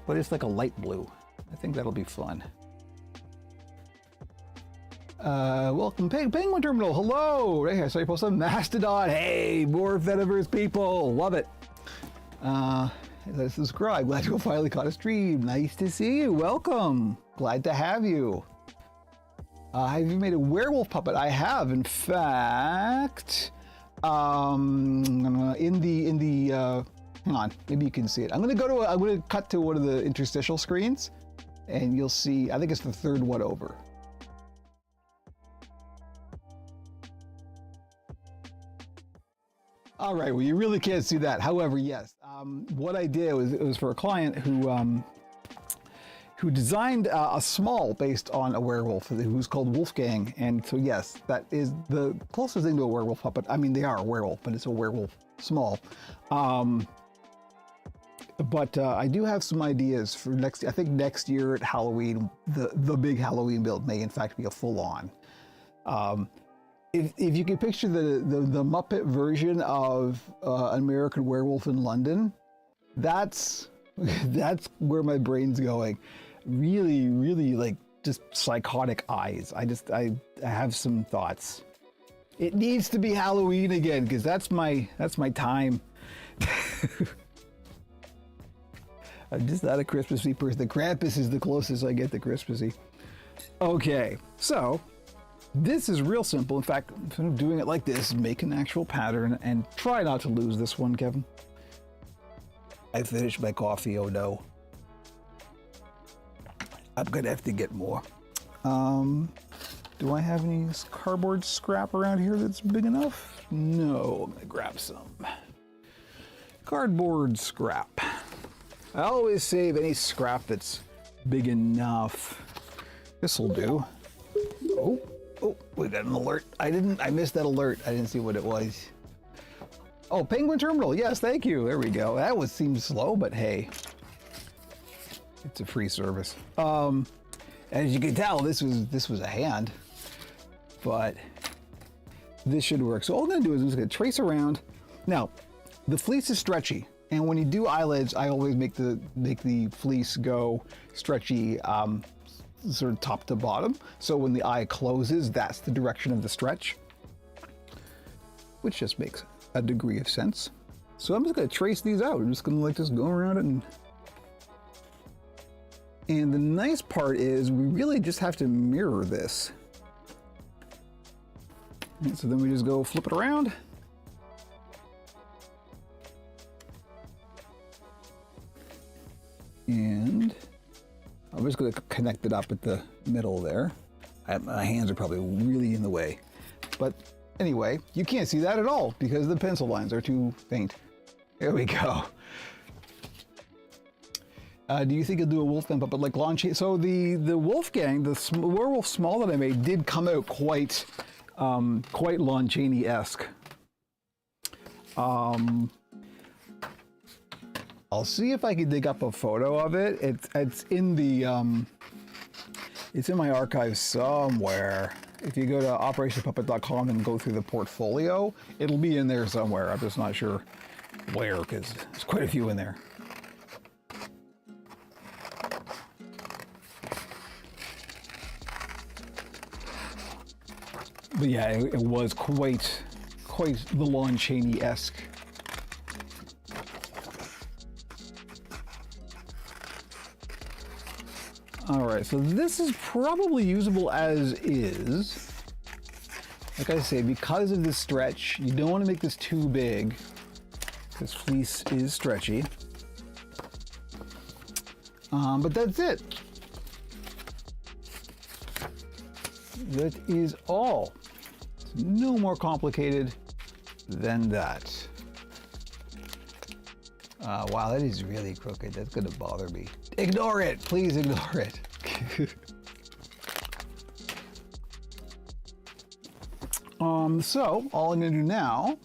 but it's like a light blue. I think that'll be fun. Welcome, Penguin Terminal. Hello. Right here. So you post on Mastodon. Hey, more Fediverse people. Love it. Subscribe. Glad you finally caught a stream. Nice to see you. Welcome. Glad to have you. Have you made a werewolf puppet? I have, in fact. In the hang on, maybe you can see it. I'm gonna cut to one of the interstitial screens, and you'll see. I think it's the third one over. All right. Well, you really can't see that. However, yes. What I did was, it was for a client who designed a small based on a werewolf who's called Wolfgang. And so, yes, that is the closest thing to a werewolf puppet. I mean, they are a werewolf, but it's a werewolf small. But I do have some ideas for next. I think next year at Halloween, the big Halloween build may in fact be a full-on. If you can picture the Muppet version of An American Werewolf in London, that's where my brain's going. Really, really, like, just psychotic eyes. I have some thoughts. It needs to be Halloween again, because that's my time. I'm just not a Christmassy person. The Krampus is the closest I get to Christmassy. Okay, so this is real simple. In fact, I'm doing it like this, make an actual pattern, and try not to lose this one, Kevin. I finished my coffee, oh no. I'm gonna have to get more. Do I have any cardboard scrap around here that's big enough? No, I'm gonna grab some. Cardboard scrap. I always save any scrap that's big enough. This'll do. Oh, we got an alert. I missed that alert. I didn't see what it was. Oh, Penguin Terminal. Yes, thank you. There we go. That seems slow, but hey, it's a free service. As you can tell, this was a hand, but this should work. So all I'm gonna do is I'm just gonna trace around. Now, the fleece is stretchy, and when you do eyelids, I always make the fleece go stretchy, sort of top to bottom. So when the eye closes, that's the direction of the stretch, which just makes a degree of sense. So I'm just gonna trace these out. I'm just gonna just go around it and the nice part is we really just have to mirror this. And so then we just go flip it around. And I'm just going to connect it up at the middle there. My hands are probably really in the way. But anyway, you can't see that at all because the pencil lines are too faint. There we go. Do you think you'll do a Wolfgang puppet like Lon Chaney? So the Wolfgang, the Werewolf Small that I made did come out quite Lon Chaney-esque. I'll see if I can dig up a photo of it. It's in my archives somewhere. If you go to operationpuppet.com and go through the portfolio, it'll be in there somewhere. I'm just not sure where because there's quite a few in there. But yeah, it was quite the Lon Chaney-esque. All right, so this is probably usable as is. Like I say, because of the stretch, you don't want to make this too big because fleece is stretchy. But that's it. That is all. It's no more complicated than that. Wow, that is really crooked. That's gonna bother me. Ignore it, please ignore it. So all I'm gonna do now,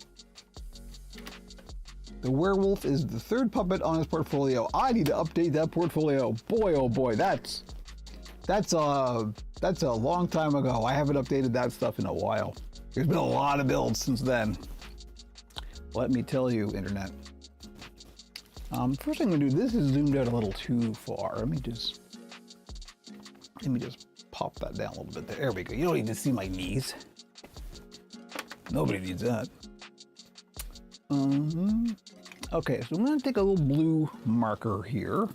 the werewolf is the third puppet on his portfolio. I need to update that portfolio. Boy, oh boy, that's a long time ago. I haven't updated that stuff in a while. There's been a lot of builds since then. Let me tell you, internet. First thing I'm gonna do, this is zoomed out a little too far. Let me just pop that down a little bit there. There we go. You don't need to see my knees. Nobody needs that. Okay, so I'm gonna take a little blue marker here.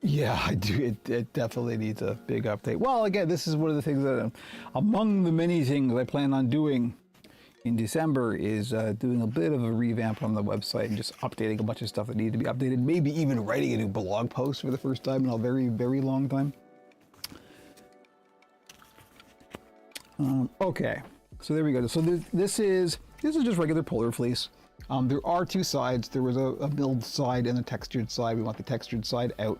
Yeah, I do. It definitely needs a big update. Well, again, this is one of the things that, among the many things I plan on doing in December, is doing a bit of a revamp on the website and just updating a bunch of stuff that needed to be updated. Maybe even writing a new blog post for the first time in a very, very long time. Okay, so there we go. So this is just regular polar fleece. There are two sides. There was a milled side and a textured side. We want the textured side out.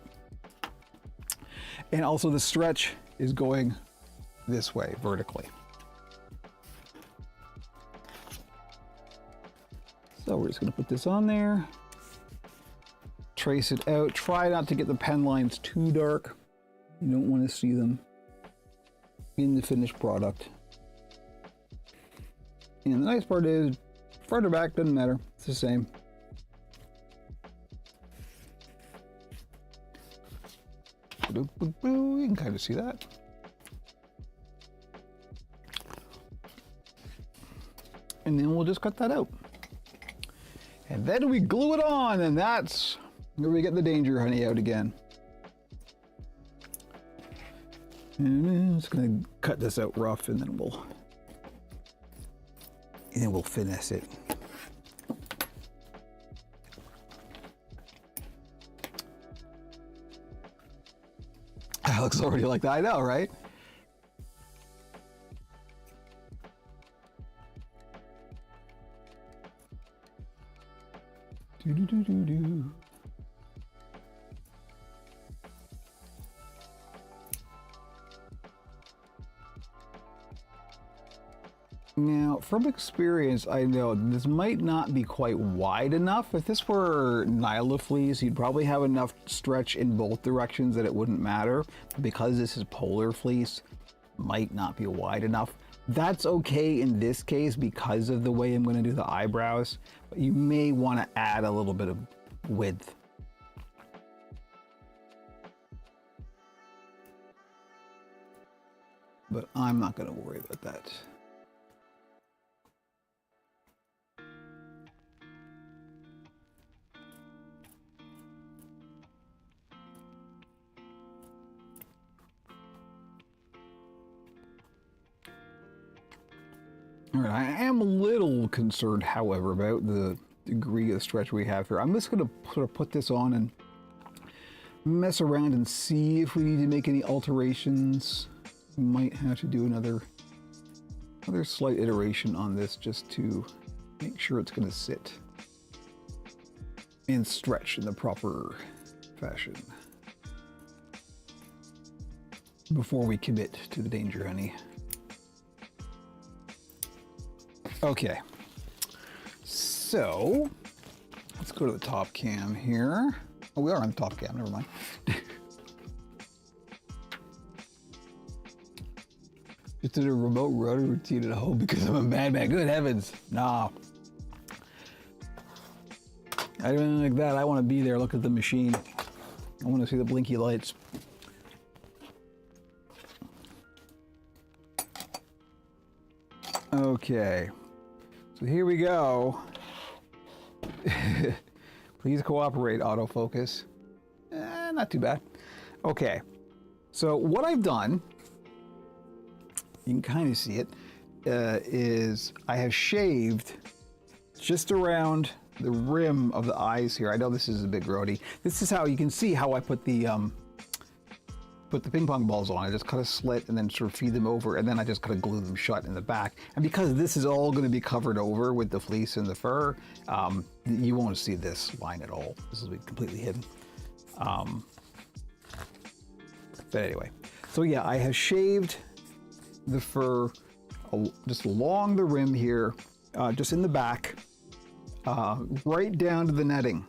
And also the stretch is going this way, vertically. So we're just gonna put this on there, trace it out. Try not to get the pen lines too dark. You don't want to see them in the finished product. And the nice part is, front or back, doesn't matter. It's the same. You can kind of see that. And then we'll just cut that out. And then we glue it on, and that's where we get the Danger Honey out again. And I'm just gonna cut this out rough, and then we'll finesse it. That looks already like that. I know, right? Do. Now, from experience, I know this might not be quite wide enough. If this were Nyla fleece, you'd probably have enough stretch in both directions that it wouldn't matter. But because this is polar fleece, might not be wide enough. That's okay in this case because of the way I'm going to do the eyebrows. But you may want to add a little bit of width. But I'm not going to worry about that. All right, I am a little concerned, however, about the degree of stretch we have here. I'm just going to sort of put this on and mess around and see if we need to make any alterations. We might have to do another slight iteration on this just to make sure it's going to sit and stretch in the proper fashion before we commit to the Danger Honey. Okay, so let's go to the top cam here. Oh, we are on the top cam, never mind. Just did a remote rotor routine at home because I'm a madman. Good heavens, nah. I don't like that. I want to be there, look at the machine. I want to see the blinky lights. Okay. So here we go. Please cooperate, autofocus. Not too bad. Okay, so what I've done, you can kind of see it, is I have shaved just around the rim of the eyes here. I know this is a bit grody. This is how you can see how I put the ping pong balls on. I just cut a slit and then sort of feed them over, and then I just kind of glue them shut in the back. And because this is all going to be covered over with the fleece and the fur, you won't see this line at all. This will be completely hidden. But anyway, so yeah, I have shaved the fur just along the rim here, just in the back, right down to the netting.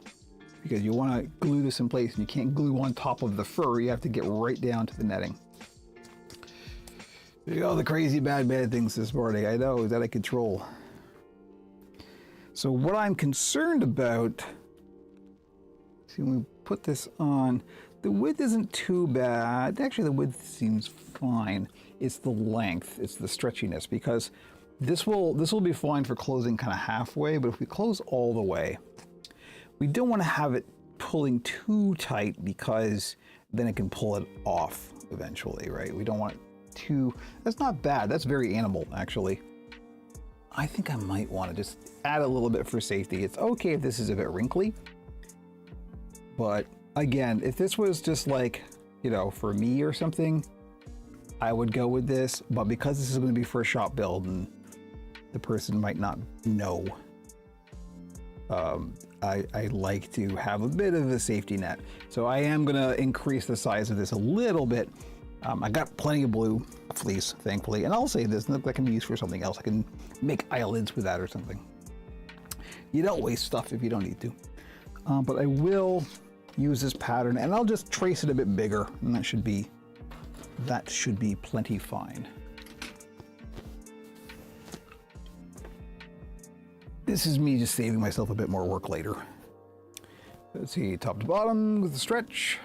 Because you want to glue this in place and you can't glue on top of the fur, you have to get right down to the netting. Look at all the crazy bad things this morning. I know, it's out of control. So what I'm concerned about, see, when we put this on, the width isn't too bad. Actually, the width seems fine. It's the length, it's the stretchiness, because this will be fine for closing kind of halfway, but if we close all the way, we don't want to have it pulling too tight because then it can pull it off eventually, right? We don't want it too, that's not bad. That's very animal, actually. I think I might want to just add a little bit for safety. It's okay if this is a bit wrinkly, but again, if this was just like, you know, for me or something, I would go with this, but because this is going to be for a shop build and the person might not know, I like to have a bit of a safety net. So I am going to increase the size of this a little bit. I got plenty of blue fleece, thankfully, and I'll say this, that can be used for something else. I can make eyelids with that or something. You don't waste stuff if you don't need to. But I will use this pattern, and I'll just trace it a bit bigger, and that should be plenty fine. This is me just saving myself a bit more work later. Let's see, top to bottom with the stretch.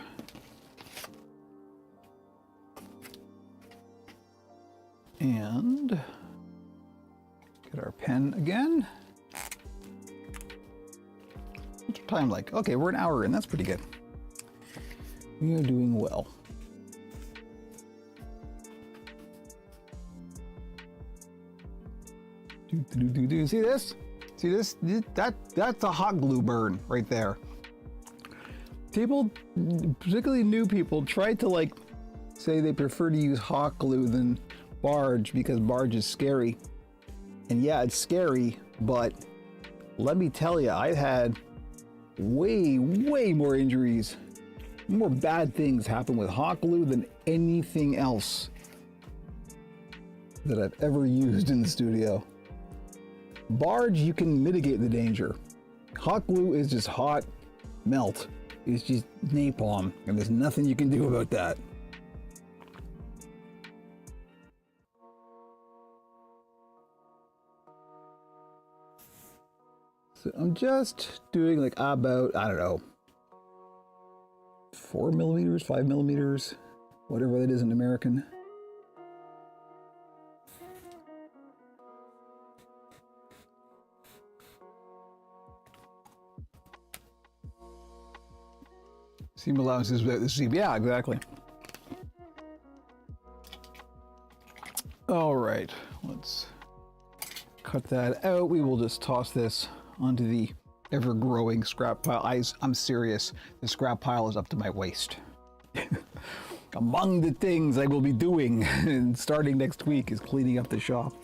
And get our pen again. What's your time like? Okay, we're an hour in. That's pretty good. We are doing well. See this? See this? That's a hot glue burn right there. People, particularly new people, try to like say they prefer to use hot glue than barge because barge is scary. And yeah, it's scary, but let me tell you, I've had way more injuries, more bad things happen with hot glue than anything else that I've ever used in the studio. Barge, you can mitigate the danger. Hot glue is just hot melt. It's just napalm, and there's nothing you can do about that. So I'm just doing like about, I don't know, 4 millimeters, 5 millimeters, whatever that is in American. Seam allowance is about the seam. Yeah, exactly. All right, let's cut that out. We will just toss this onto the ever-growing scrap pile. I'm serious. The scrap pile is up to my waist. Among the things I will be doing and starting next week is cleaning up the shop.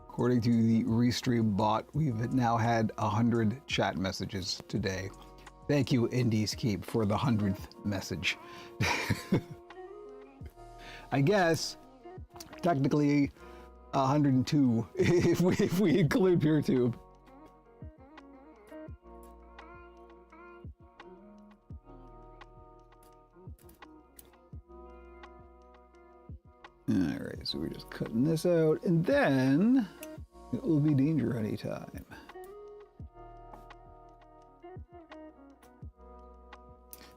According to the Restream bot, we've now had 100 chat messages today. Thank you, Indies Keep, for the 100th message. I guess, technically, 102 if we include PeerTube. All right, so we're just cutting this out, and then it will be Danger Honey time.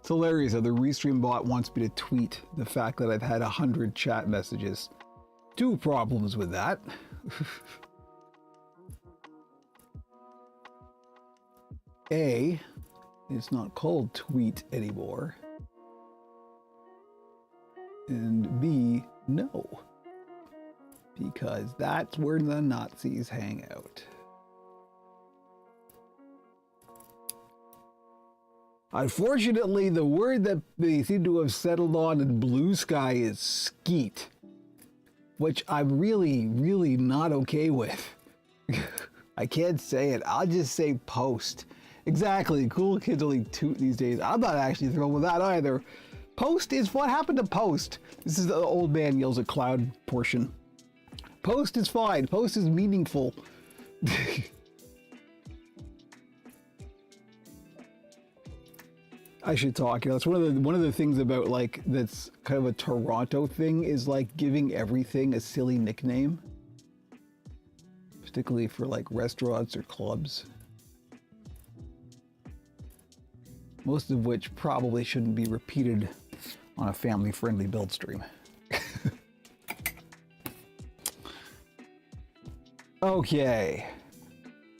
It's hilarious how the Restream bot wants me to tweet the fact that I've had 100 chat messages. Two problems with that. A, it's not called tweet anymore. And B, no. Because that's where the Nazis hang out. Unfortunately, the word that they seem to have settled on in Blue Sky is skeet, which I'm really not okay with. I can't say it. I'll just say post. Exactly. Cool kids only toot these days. I'm not actually thrilled with that either. Post is what happened to post. This is the old man yells at cloud portion. Post is fine. Post is meaningful. I should talk. You know, it's one of the things about like that's kind of a Toronto thing is like giving everything a silly nickname, particularly for like restaurants or clubs. Most of which probably shouldn't be repeated on a family-friendly build stream. Okay,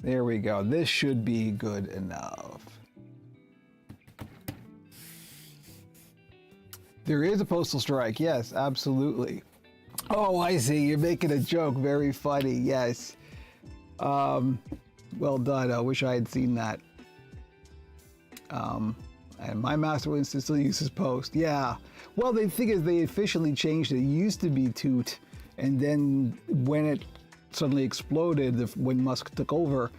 there we go. This should be good enough. There is a postal strike. Yes, absolutely. Oh, I see. You're making a joke. Very funny. Yes. Well done. I wish I had seen that. And my master instance still uses post. Yeah. Well, the thing is, they officially changed it. It used to be toot, and then when it suddenly exploded, when Musk took over,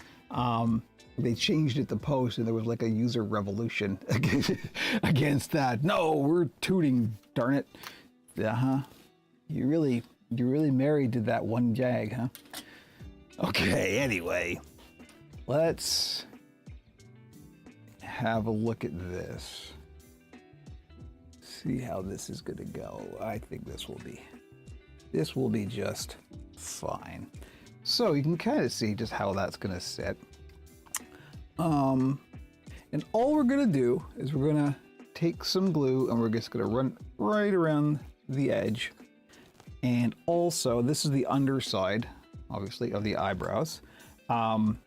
they changed it to post, and there was like a user revolution against that. No, we're tooting, darn it. You're really married to that one jag, huh? Okay, anyway, let's have a look at this. See how this is gonna go. I think this will be just fine. So you can kind of see just how that's gonna sit. And all we're gonna do is we're gonna take some glue and we're just gonna run right around the edge. And also, this is the underside, obviously, of the eyebrows. And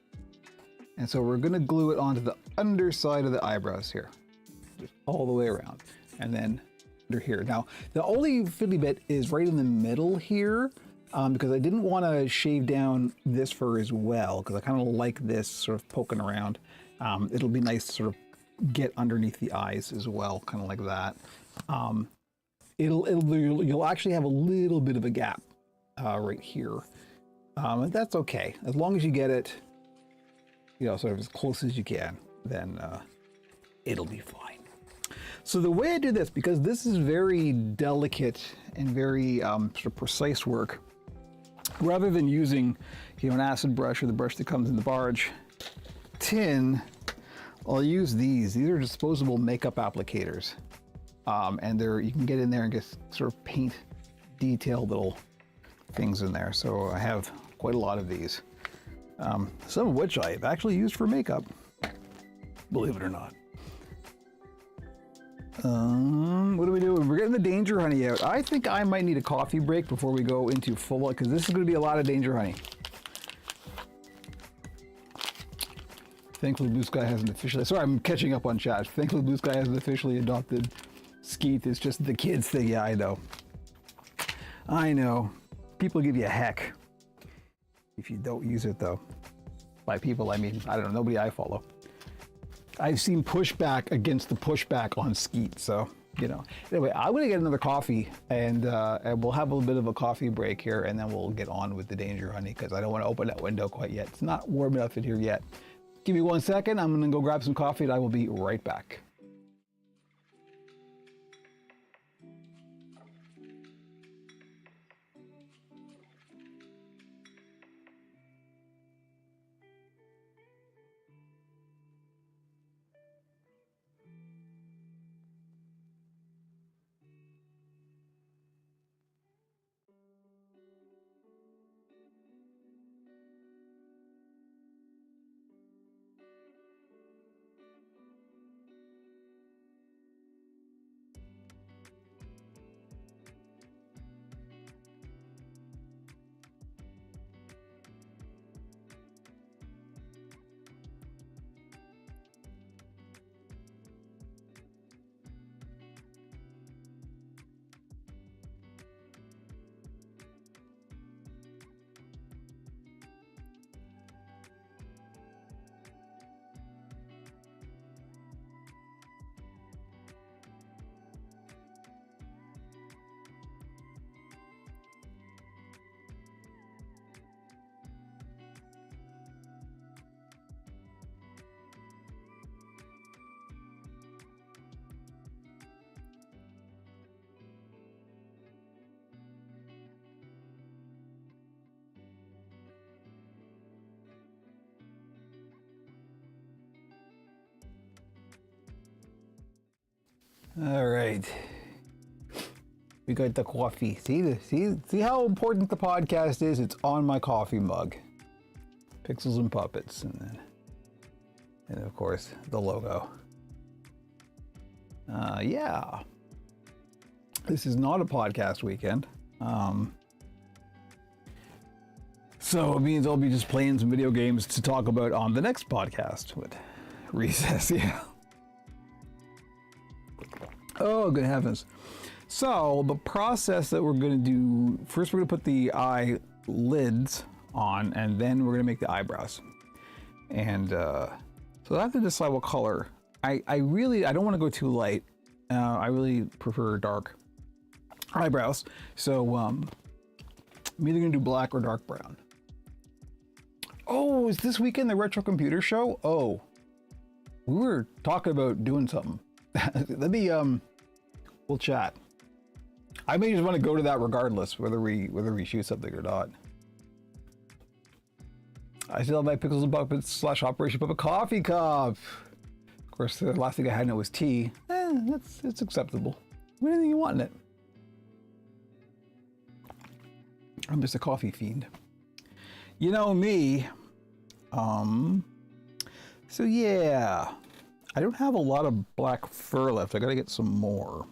so we're gonna glue it onto the underside of the eyebrows here, just all the way around. And then under here. Now, the only fiddly bit is right in the middle here, because I didn't want to shave down this fur as well, because I kind of like this sort of poking around. It'll be nice to sort of get underneath the eyes as well, kind of like that. You'll actually have a little bit of a gap right here. And that's okay. As long as you get it, you know, sort of as close as you can, then it'll be fine. So the way I do this, because this is very delicate and very sort of precise work, rather than using, you know, an acid brush or the brush that comes in the barge tin, I'll use these. These are disposable makeup applicators. And you can get in there and just sort of paint detailed little things in there. So I have quite a lot of these, some of which I've actually used for makeup, believe it or not. What are we doing? We're getting the Danger Honey out. I think I might need a coffee break before we go into full, because this is going to be a lot of Danger Honey. Thankfully, Blue Sky hasn't officially, sorry, I'm catching up on chat. Thankfully, Blue Sky hasn't officially adopted Skeet. It's just the kids thing. Yeah, I know. I know. People give you a heck if you don't use it, though. By people, I mean, I don't know, nobody I follow. I've seen pushback against the pushback on Skeet, so, you know. Anyway, I'm going to get another coffee, and we'll have a little bit of a coffee break here, and then we'll get on with the Danger Honey, because I don't want to open that window quite yet. It's not warm enough in here yet. Give me 1 second. I'm going to go grab some coffee, and I will be right back. All right, we got the coffee. See how important the podcast is? It's on my coffee mug. Pixels and Puppets, and of course the logo. Yeah, this is not a podcast weekend. So it means I'll be just playing some video games to talk about on the next podcast with Recess. Yeah. Oh, good heavens. So the process that we're going to do, first we're going to put the eyelids on, and then we're going to make the eyebrows. And so I have to decide what color. I don't want to go too light. I really prefer dark eyebrows. So I'm either going to do black or dark brown. Oh, is this weekend the Retro Computer Show? Oh, we were talking about doing something. Let me, we'll chat. I may just want to go to that regardless, whether we shoot something or not. I still have my Pickles and Puppets / Operation Puppet coffee cup. Of course, the last thing I had in it was tea. It's acceptable. Anything you want in it. I'm just a coffee fiend. You know me. So yeah. I don't have a lot of black fur left. I got to get some more.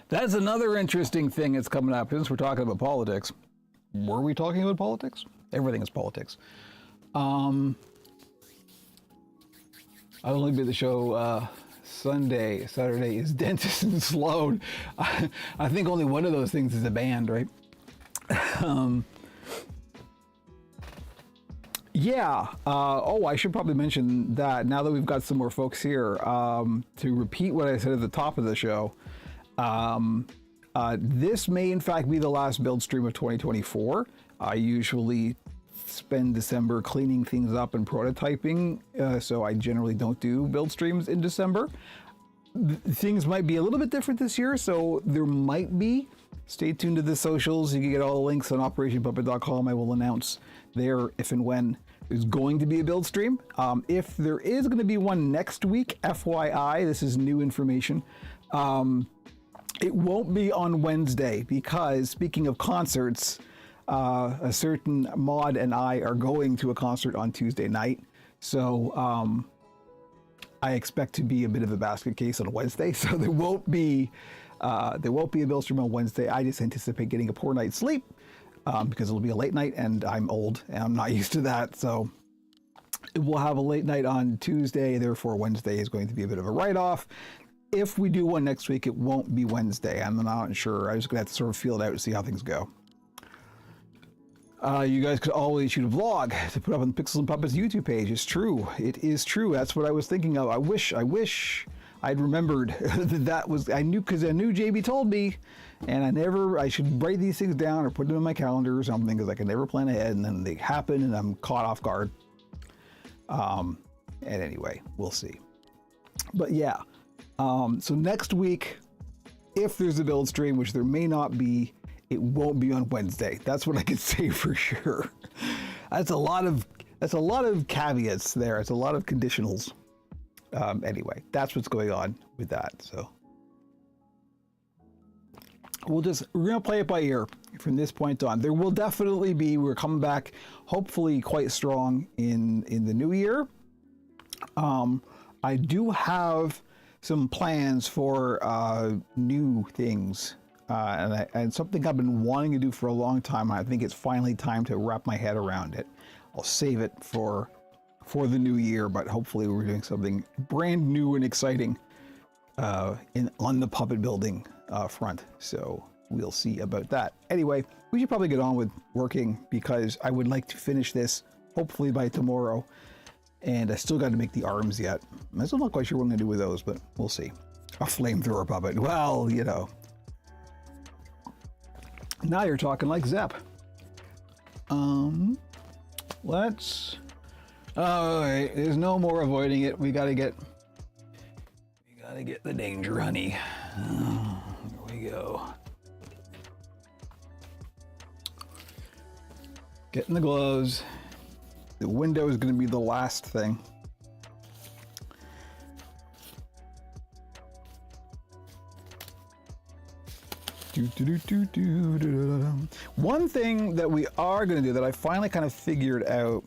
That's another interesting thing that's coming up. Since we're talking about politics, were we talking about politics? Everything is politics. I'll only be at the show Sunday. Saturday is Dentist and Sloan. I think only one of those things is a band, right? Yeah. I should probably mention that now that we've got some more folks here, to repeat what I said at the top of the show, this may in fact be the last build stream of 2024. I usually spend December cleaning things up and prototyping, so I generally don't do build streams in December. Things might be a little bit different this year, so there might be. Stay tuned to the socials. You can get all the links on operationpuppet.com. I will announce there if and when there's going to be a build stream. If there is going to be one next week, FYI, this is new information. It won't be on Wednesday because, speaking of concerts, a certain mod and I are going to a concert on Tuesday night. So I expect to be a bit of a basket case on Wednesday. So there won't be a build stream on Wednesday. I just anticipate getting a poor night's sleep because it'll be a late night and I'm old and I'm not used to that. So we'll have a late night on Tuesday. Therefore, Wednesday is going to be a bit of a write-off. If we do one next week, it won't be Wednesday. I'm not sure. I'm just going to have to sort of feel it out and see how things go. You guys could always shoot a vlog to put up on the Pixels and Puppets YouTube page. It's true. It is true. That's what I was thinking of. I wish I'd remembered that was, I knew, because I knew JB told me, and I should write these things down or put them in my calendar or something, because I can never plan ahead, and then they happen and I'm caught off guard. And anyway, we'll see. But yeah. So next week, if there's a build stream, which there may not be, it won't be on Wednesday. That's what I can say for sure. That's a lot of caveats there. It's a lot of conditionals. Anyway, that's what's going on with that. So we're gonna play it by ear from this point on. There will definitely be, we're coming back hopefully quite strong in the new year. I do have some plans for new things, and something I've been wanting to do for a long time. I think it's finally time to wrap my head around it. I'll save it for the new year, but hopefully we're doing something brand new and exciting on the puppet building front. So we'll see about that. Anyway, we should probably get on with working because I would like to finish this hopefully by tomorrow. And I still got to make the arms yet. I'm still not quite sure what I'm going to do with those, but we'll see. A flamethrower puppet. Well, you know. Now you're talking like Zep. Let's... All right, there's no more avoiding it. We gotta get the danger honey. Here we go. Getting the gloves. The window is going to be the last thing. One thing that we are going to do that I finally kind of figured out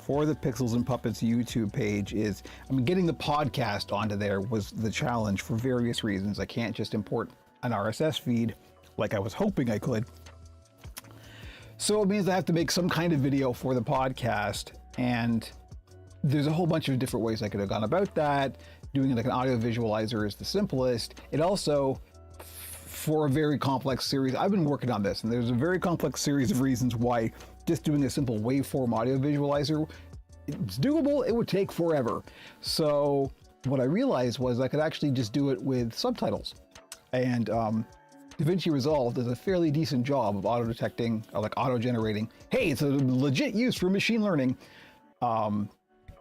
for the Pixels and Puppets YouTube page is, getting the podcast onto there was the challenge for various reasons. I can't just import an RSS feed like I was hoping I could. So it means I have to make some kind of video for the podcast, and there's a whole bunch of different ways I could have gone about that. Doing like an audio visualizer is the simplest. It also, for a very complex series, I've been working on this, and there's a very complex series of reasons why just doing a simple waveform audio visualizer, it's doable, it would take forever. So what I realized was I could actually just do it with subtitles. And DaVinci Resolve does a fairly decent job of auto-detecting, or like auto-generating. Hey, it's a legit use for machine learning,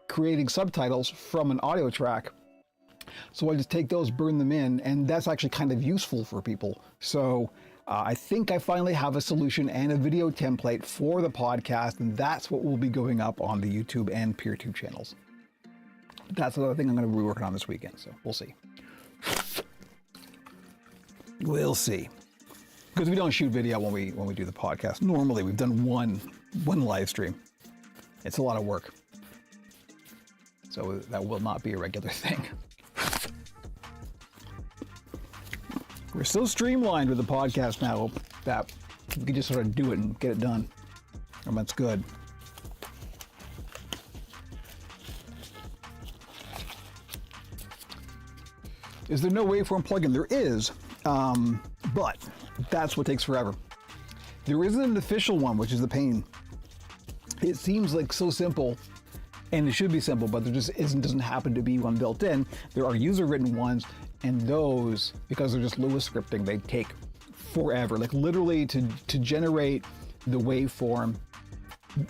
creating subtitles from an audio track. So I just take those, burn them in, and that's actually kind of useful for people. So I think I finally have a solution and a video template for the podcast, and that's what will be going up on the YouTube and PeerTube channels. That's another thing I'm going to be working on this weekend, so we'll see. We'll see. Because we don't shoot video when we do the podcast. Normally, we've done one live stream. It's a lot of work. So that will not be a regular thing. We're so streamlined with the podcast now that we can just sort of do it and get it done. And that's good. Is there no waveform plugin? There is, but that's what takes forever. There isn't an official one, which is the pain. It seems like so simple, and it should be simple, but there just doesn't happen to be one built in. There are user-written ones, and those, because they're just Lua scripting, they take forever. Like literally to generate the waveform,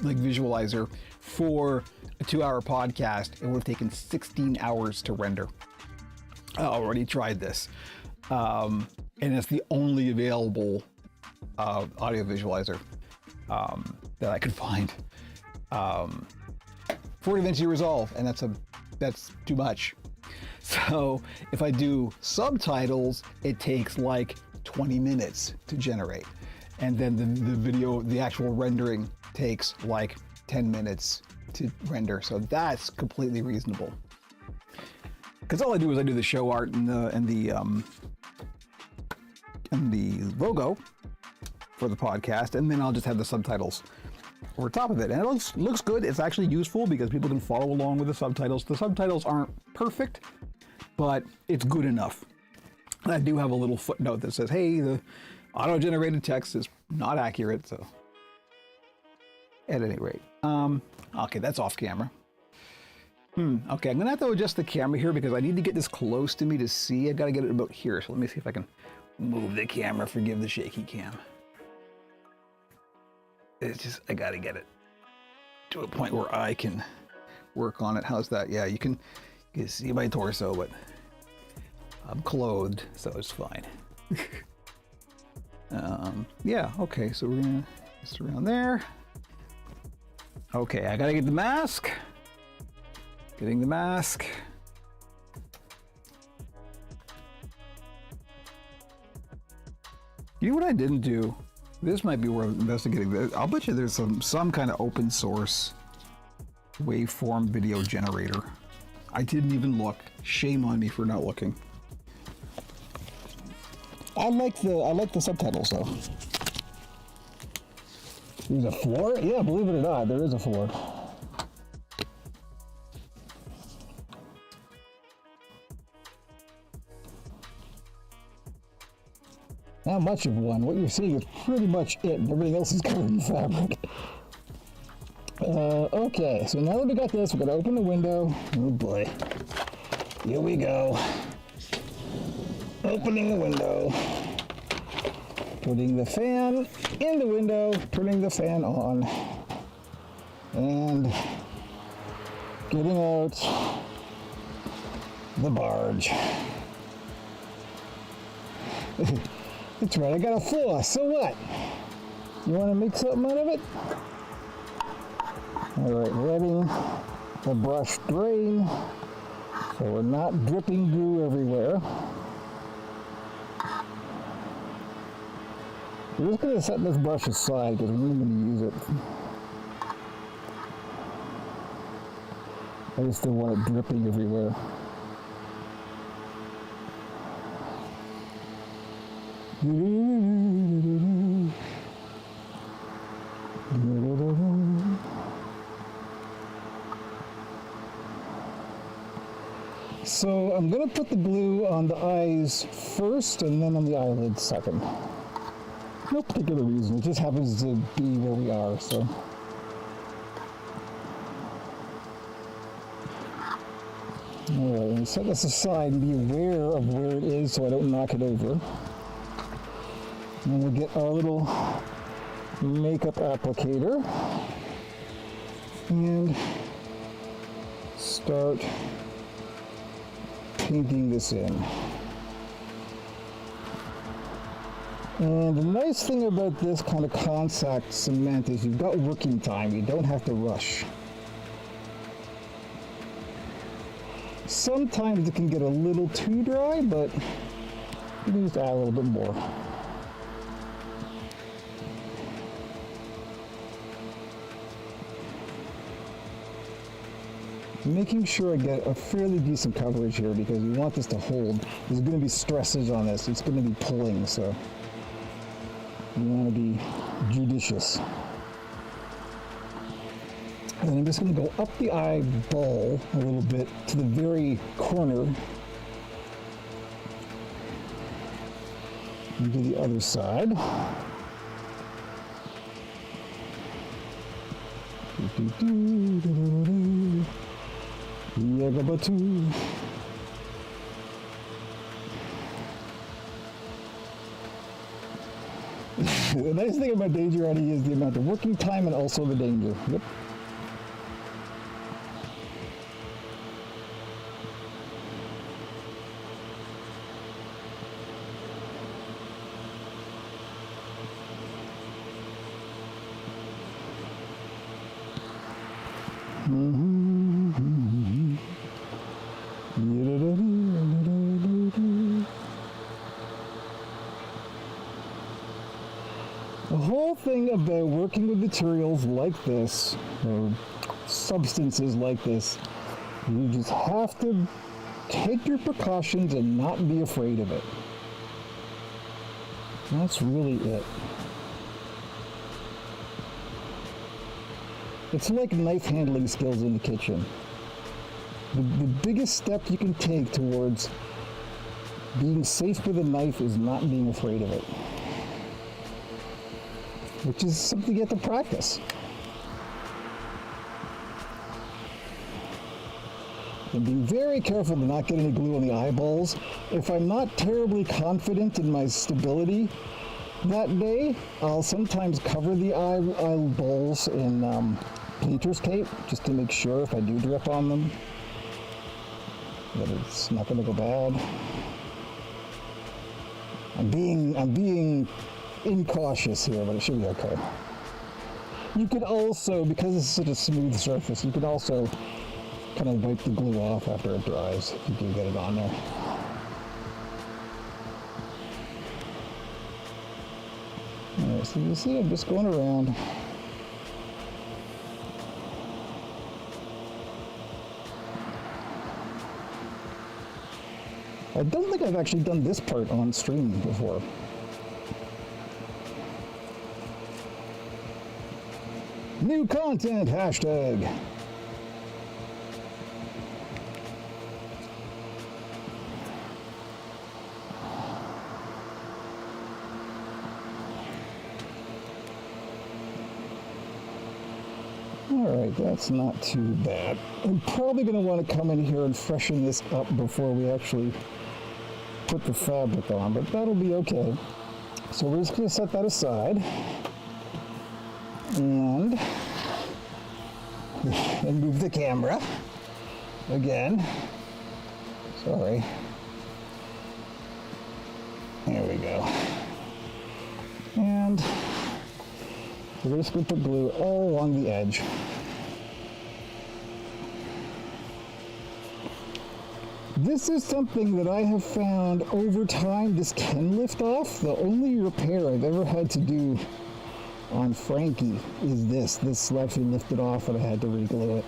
like visualizer for a 2-hour podcast, it would have taken 16 hours to render. I already tried this, and it's the only available audio visualizer that I could find for DaVinci Resolve, and that's too much. So if I do subtitles, it takes like 20 minutes to generate, and then the actual rendering takes like 10 minutes to render. So that's completely reasonable. Because all I do is I do the show art and the logo for the podcast, and then I'll just have the subtitles over top of it. And it looks good. It's actually useful because people can follow along with the subtitles. The subtitles aren't perfect, but it's good enough. And I do have a little footnote that says, hey, the auto-generated text is not accurate, so at any rate. Okay, that's off camera. Okay, I'm gonna have to adjust the camera here because I need to get this close to me to see. I've got to get it about here. So let me see if I can move the camera. Forgive the shaky cam. It's just, I got to get it to a point where I can work on it. How's that? Yeah, you can see my torso, but I'm clothed, so it's fine. Yeah, okay, so we're gonna just around there. Okay, I gotta get the mask. Getting the mask. You know what I didn't do? This might be worth investigating. I'll bet you there's some kind of open source waveform video generator. I didn't even look. Shame on me for not looking. I like the subtitles though. There's a floor? Yeah, believe it or not, there is a floor. Not much of one. What you're seeing is pretty much it. Everything else is covered in fabric. Okay, so now that we got this, we're gonna open the window. Oh boy. Here we go. Opening the window. Putting the fan in the window, turning the fan on. And getting out the barge. That's right, I got a floss, so what? You want to make something out of it? All right, letting the brush drain so we're not dripping glue everywhere. We're just going to set this brush aside because we're not going to use it. I just don't want it dripping everywhere. So I'm going to put the glue on the eyes first and then on the eyelids second. No particular reason, it just happens to be where we are, so. Alright, set this aside and be aware of where it is so I don't knock it over. And we'll get our little makeup applicator and start painting this in. And the nice thing about this kind of contact cement is you've got working time. You don't have to rush. Sometimes it can get a little too dry, but you can just add a little bit more. making sure I get a fairly decent coverage here because we want this to hold. There's going to be stresses on this. It's going to be pulling, so you want to be judicious. And then I'm just going to go up the eyeball a little bit to the very corner and do the other side. Yagabatu. The nice thing about Danger Ready is the amount of working time and also the danger. Yep. The whole thing about working with materials like this, or substances like this, you just have to take your precautions and not be afraid of it. That's really it. It's like knife handling skills in the kitchen. The biggest step you can take towards being safe with a knife is not being afraid of it, which is something you have to practice. And being very careful to not get any glue on the eyeballs. If I'm not terribly confident in my stability that day, I'll sometimes cover the eyeballs in painter's tape just to make sure if I do drip on them that it's not going to go bad. I'm being incautious here, but it should be okay. You could also, because this is such a smooth surface, you could also kind of wipe the glue off after it dries if you do get it on there. Alright, so you see I'm just going around. I don't think I've actually done this part on stream before. New content hashtag. Alright, that's not too bad. I'm probably going to want to come in here and freshen this up before we actually put the fabric on, but that'll be okay. So we're just going to set that aside and move the camera again. Sorry. There we go. And we're just going to put glue all along the edge. This is something that I have found over time this can lift off. The only repair I've ever had to do on Frankie is this. This actually lifted off and I had to re-glue it.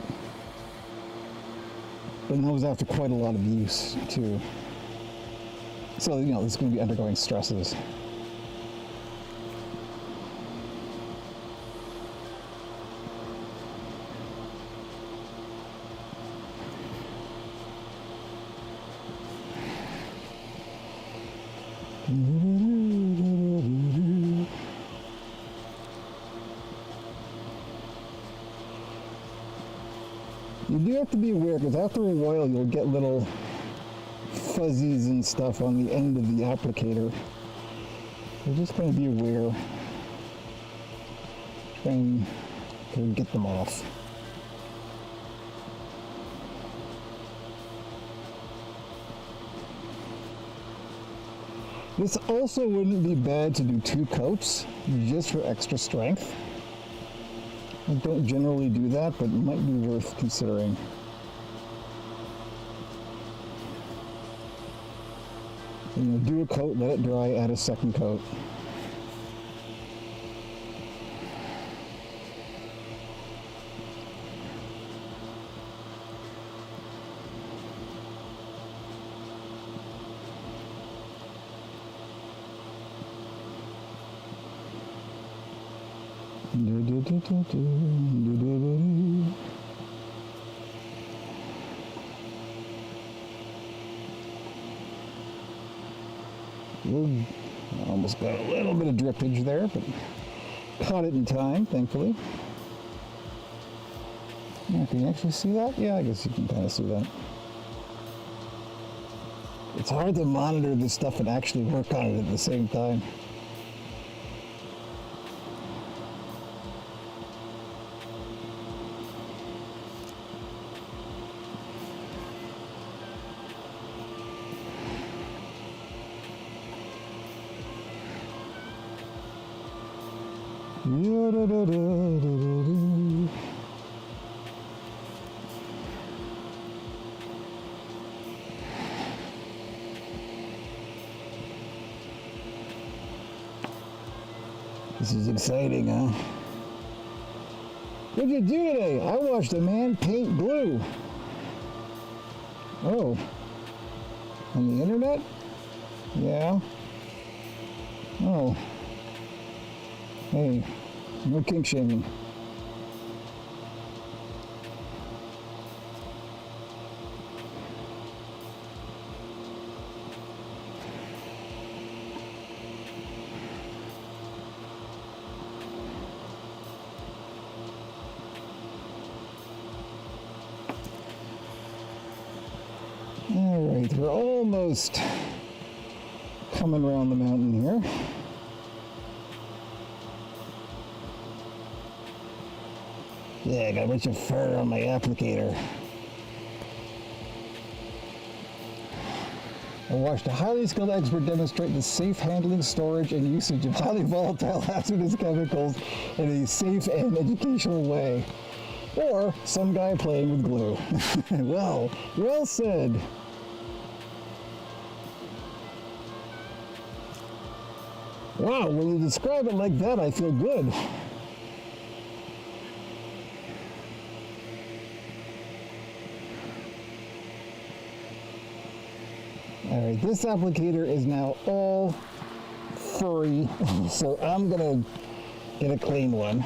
And that was after quite a lot of use too. So, you know, it's going to be undergoing stresses. You do have to be aware because after a while you'll get little fuzzies and stuff on the end of the applicator. You're just going to be aware. Try and get them off. This also wouldn't be bad to do 2 coats just for extra strength. I don't generally do that, but it might be worth considering. You know, do a coat, let it dry, add a second coat. Ooh, almost got a little bit of drippage there, but caught it in time, thankfully. Yeah, can you actually see that? Yeah, I guess you can kind of see that. It's hard to monitor this stuff and actually work on it at the same time. This is exciting, huh? What'd you do today? I watched a man paint glue. Oh. On the internet? Yeah. Oh. Hey, no kink shaming. All right, we're almost coming around the mountain here. Yeah, I got a bunch of fur on my applicator. I watched a highly skilled expert demonstrate the safe handling, storage, and usage of highly volatile hazardous chemicals in a safe and educational way. Or some guy playing with glue. Well said. Wow, when you describe it like that, I feel good. All right, this applicator is now all furry, so I'm gonna get a clean one.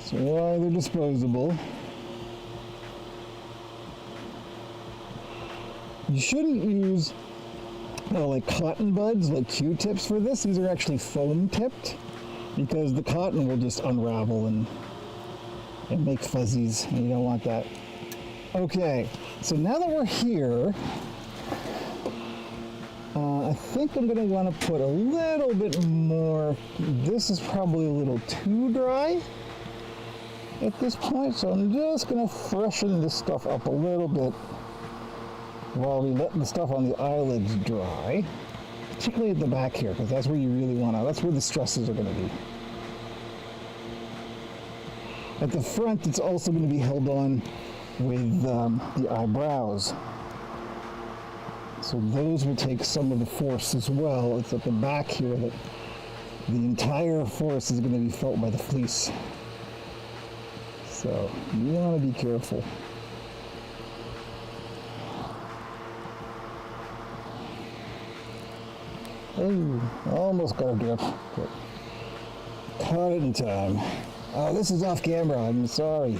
So why they're disposable. You shouldn't use like cotton buds, like Q-tips for this. These are actually foam tipped because the cotton will just unravel and make fuzzies, and you don't want that. Okay, so now that we're here, I think I'm going to want to put a little bit more. This is probably a little too dry at this point, so I'm just going to freshen this stuff up a little bit while we let the stuff on the eyelids dry, particularly at the back here, because that's where you really want to, that's where the stresses are going to be. At the front, it's also going to be held on with the eyebrows. So those will take some of the force as well. It's at the back here that the entire force is going to be felt by the fleece. So you want to be careful. Oh, almost got a drip, but caught it in time. Oh, this is off camera. I'm sorry.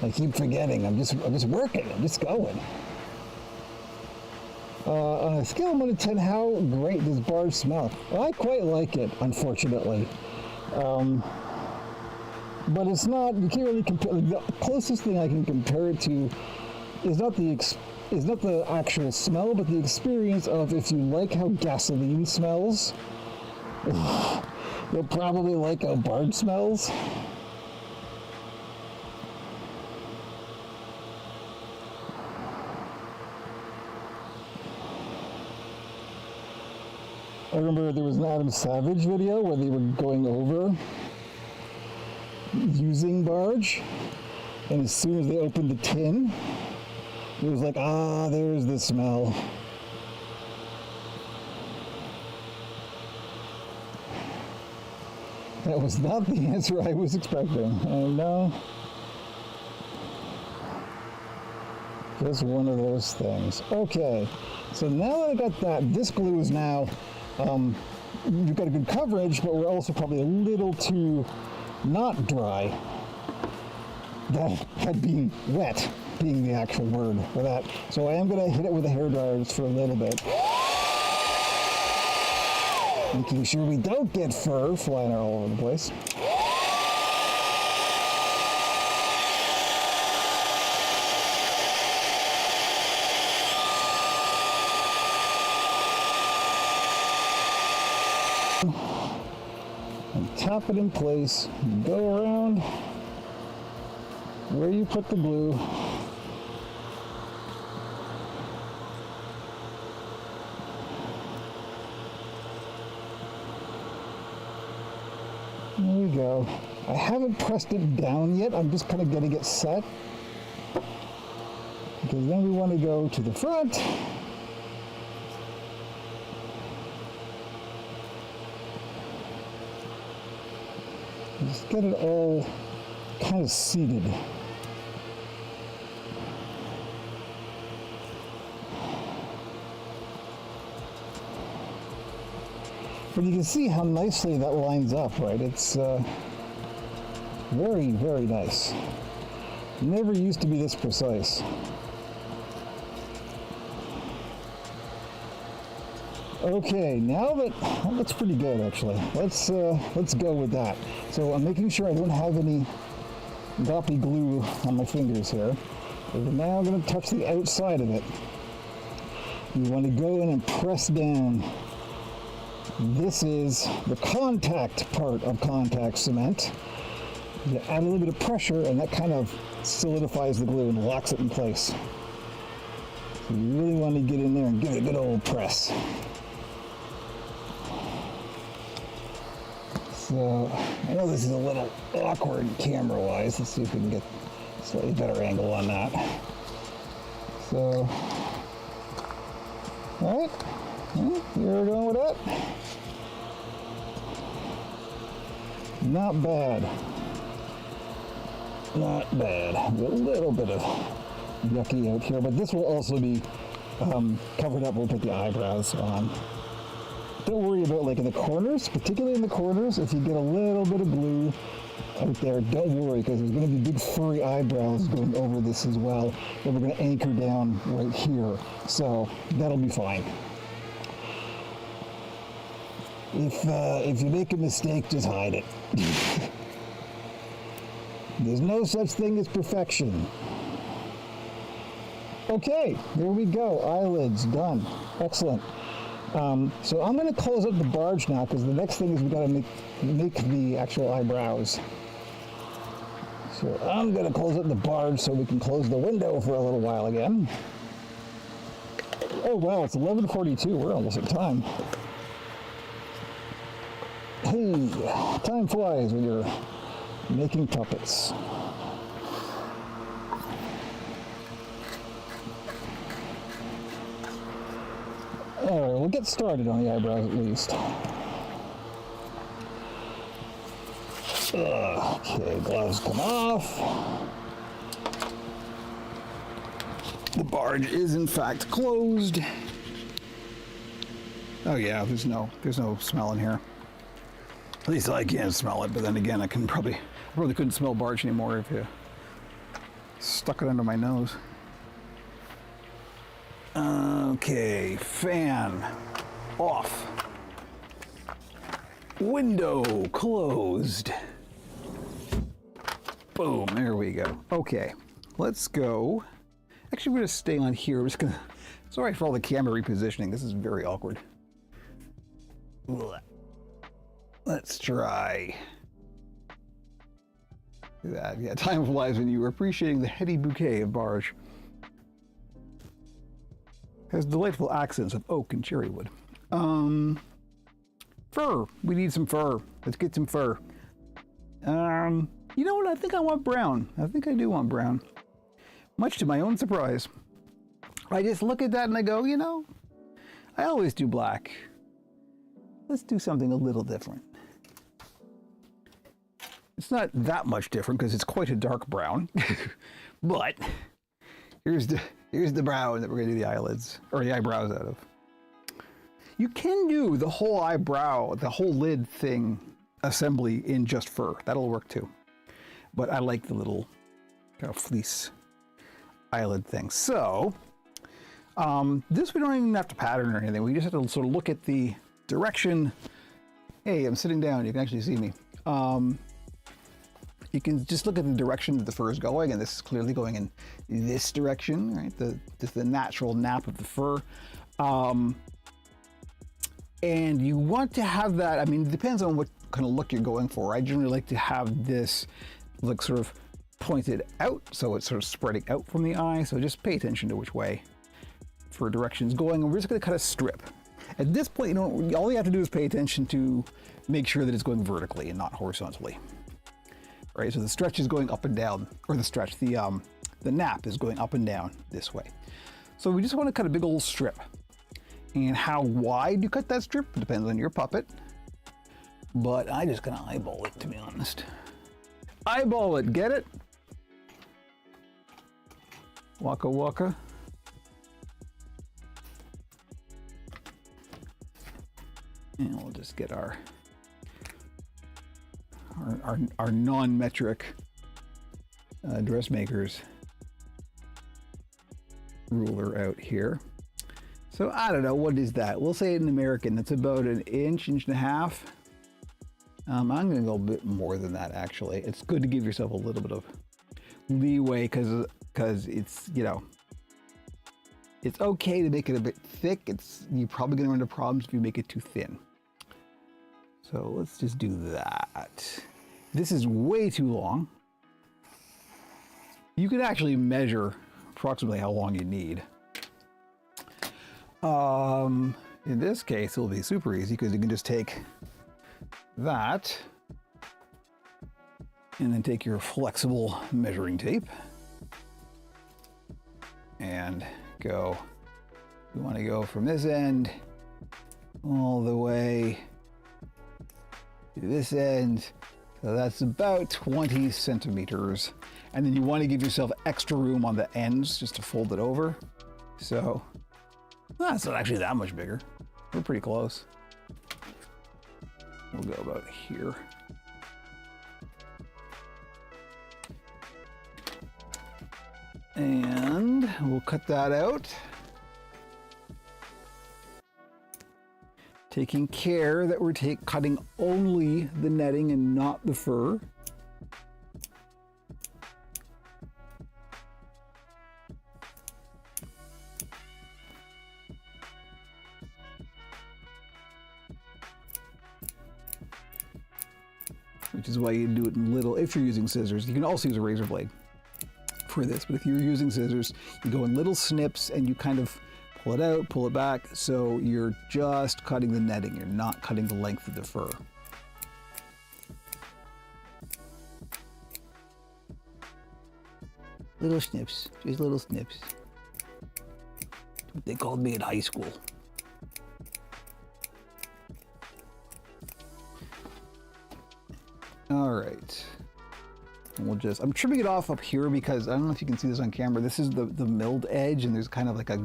I keep forgetting. I'm just working. I'm just going. On a scale of 1 to 10, how great does barge smell? Well, I quite like it, unfortunately. But it's not. You can't really compare. The closest thing I can compare it to is not the actual smell, but the experience of if you like how gasoline smells. You'll probably like how barge smells. I remember there was an Adam Savage video where they were going over using barge, and as soon as they opened the tin, it was like, ah, there's the smell. That was not the answer I was expecting. I know. Just one of those things. Okay, so now that I got that, this glue is now, we've got a good coverage, but we're also probably a little too not dry. That had been wet being the actual word for that. So I am going to hit it with a hairdryer just for a little bit. Making sure we don't get fur flying all over the place. And tap it in place, go around where you put the glue. There we go. I haven't pressed it down yet, I'm just kind of getting it set. Because then we want to go to the front. Just get it all kind of seated. But you can see how nicely that lines up, right? It's very, very nice. Never used to be this precise. Okay, now that looks pretty good actually. Let's go with that. So I'm making sure I don't have any goppy glue on my fingers here. We're now going to touch the outside of it. You want to go in and press down. This is the contact part of contact cement. You add a little bit of pressure and that kind of solidifies the glue and locks it in place. So you really want to get in there and give it a good old press. So I know this is a little awkward camera-wise. Let's see if we can get a slightly better angle on that. So, all right, you're going with that. Not bad. Not bad. A little bit of yucky out here, but this will also be covered up. We'll put the eyebrows on. Don't worry about like in the corners, particularly in the corners. If you get a little bit of glue out there, don't worry because there's going to be big furry eyebrows going over this as well that we're going to anchor down right here. So that'll be fine. If you make a mistake, just hide it. There's no such thing as perfection. Okay, there we go. Eyelids done. Excellent. So I'm going to close up the barge now because the next thing is we've got to make the actual eyebrows. So I'm going to close up the barge so we can close the window for a little while again. Oh wow, it's 11:42. We're almost at time. Hey, time flies when you're making puppets. All right, we'll get started on the eyebrows at least. Okay, gloves come off. The barge is in fact closed. Oh yeah, there's no smell in here. At least I can't smell it, but then again, I probably couldn't smell barge anymore if you stuck it under my nose. Okay, fan off. Window closed. Boom, there we go. Okay, let's go. Actually, we're gonna stay on here. Sorry for all the camera repositioning. This is very awkward. Let's try that. Yeah, time flies when you are appreciating the heady bouquet of barge. Has delightful accents of oak and cherry wood. Fur. We need some fur. Let's get some fur. You know what? I think I want brown. I think I do want brown. Much to my own surprise. I just look at that and I go, you know, I always do black. Let's do something a little different. It's not that much different because it's quite a dark brown. But here's Here's the brow that we're gonna do the eyelids, or the eyebrows out of. You can do the whole eyebrow, the whole lid thing assembly in just fur. That'll work too. But I like the little kind of fleece eyelid thing. So this we don't even have to pattern or anything. We just have to sort of look at the direction. Hey, I'm sitting down. You can actually see me. You can just look at the direction that the fur is going, and this is clearly going in this direction, right? Just the natural nap of the fur. And you want to have that, I mean, it depends on what kind of look you're going for. I generally like to have this look sort of pointed out, so it's sort of spreading out from the eye. So just pay attention to which way fur direction is going, and we're just gonna cut a strip. At this point, all you have to do is pay attention to make sure that it's going vertically and not horizontally. Right, so the stretch is going up and down, or the nap is going up and down this way. So we just want to cut a big old strip. And how wide you cut that strip depends on your puppet. But I just gonna eyeball it, to be honest. Eyeball it, get it? Waka waka. And we'll just get our non-metric dressmaker's ruler out here. So I don't know, what is that? We'll say it in American. That's about an inch and a half. I'm gonna go a bit more than that, actually. It's good to give yourself a little bit of leeway because it's, you know, it's okay to make it a bit thick. You're probably gonna run into problems if you make it too thin. So let's just do that. This is way too long. You can actually measure approximately how long you need. In this case, it'll be super easy because you can just take that and then take your flexible measuring tape and go. You want to go from this end all the way to this end. So that's about 20 centimeters. And then you want to give yourself extra room on the ends just to fold it over. So that's not actually that much bigger. We're pretty close. We'll go about here. And we'll cut that out. Taking care that we're cutting only the netting and not the fur. Which is why you do it in little, if you're using scissors. You can also use a razor blade for this, but if you're using scissors, you go in little snips and you kind of pull it out, pull it back, so you're just cutting the netting. You're not cutting the length of the fur. Little snips, just little snips. What they called me in high school. All right. And we'll just, I'm trimming it off up here because I don't know if you can see this on camera. This is the milled edge, and there's kind of like a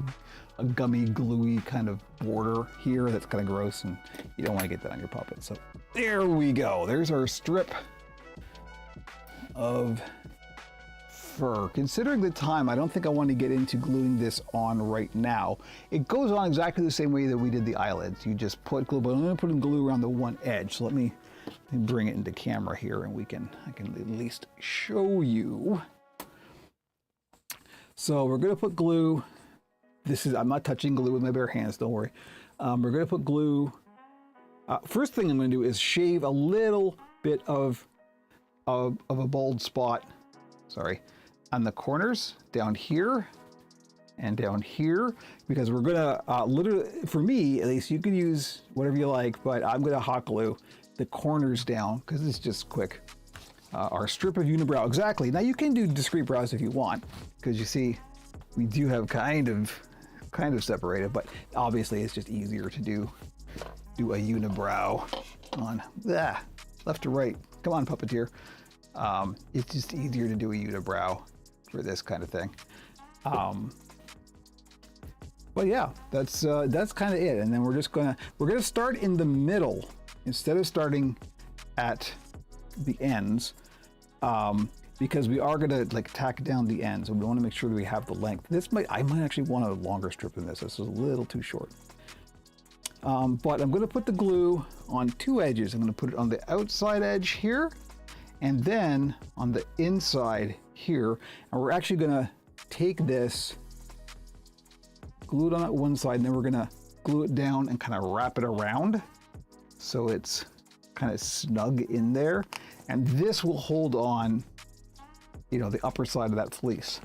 gummy, gluey kind of border here that's kind of gross, and you don't want to get that on your puppet. So there we go. There's our strip of fur. Considering the time, I don't think I want to get into gluing this on right now. It goes on exactly the same way that we did the eyelids. You just put glue, but I'm going to put glue around the one edge. So let me bring it into camera here, and I can at least show you. So we're going to put glue. I'm not touching glue with my bare hands, don't worry. We're going to put glue. First thing I'm going to do is shave a little bit of a bald spot, sorry, on the corners down here and down here, because we're going to literally, for me at least, you can use whatever you like, but I'm going to hot glue the corners down because it's just quick. Our strip of unibrow, exactly. Now you can do discrete brows if you want, because you see we do have kind of separated, but obviously it's just easier to do a unibrow on left to right. Come on, puppeteer. It's just easier to do a unibrow for this kind of thing. But yeah, that's kind of it. And then we're gonna start in the middle instead of starting at the ends, because we are gonna like tack down the ends, and we want to make sure that we have the length. I might actually want a longer strip than this. This is a little too short. But I'm gonna put the glue on two edges. I'm gonna put it on the outside edge here, and then on the inside here. And we're actually gonna take this, glue it on that one side, and then we're gonna glue it down and kind of wrap it around so it's kind of snug in there. And this will hold on, you know, the upper side of that fleece.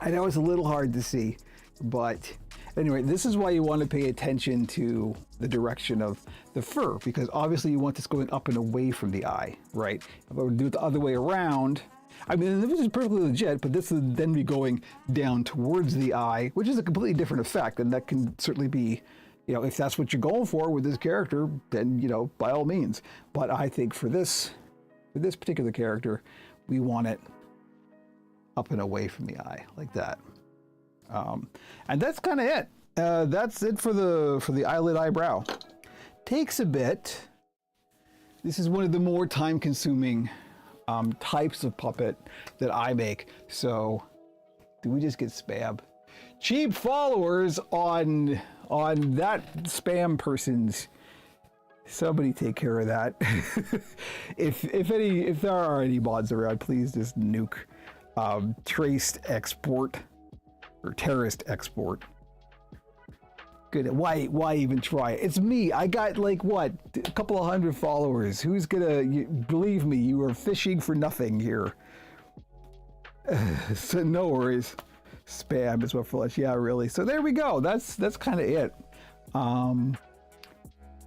I know it's a little hard to see, but anyway, this is why you want to pay attention to the direction of the fur, because obviously you want this going up and away from the eye, right? If I would do it the other way around, I mean, this is perfectly legit, but this would then be going down towards the eye, which is a completely different effect, and that can certainly be, you know, if that's what you're going for with this character, then, you know, by all means. But I think for this particular character, we want it up and away from the eye, like that. And that's kind of it. That's it for the eyelid eyebrow. Takes a bit. This is one of the more time-consuming types of puppet that I make. So, do we just get spam? Cheap followers on that spam person's. Somebody take care of that. if there are any mods around, please just nuke traced export or terrorist export. Good. Why even try? It's me. I got like what, a couple of hundred followers. Who's gonna believe me? You are fishing for nothing here. So no worries. Spam is what flush. Yeah, really. So there we go. That's kind of it.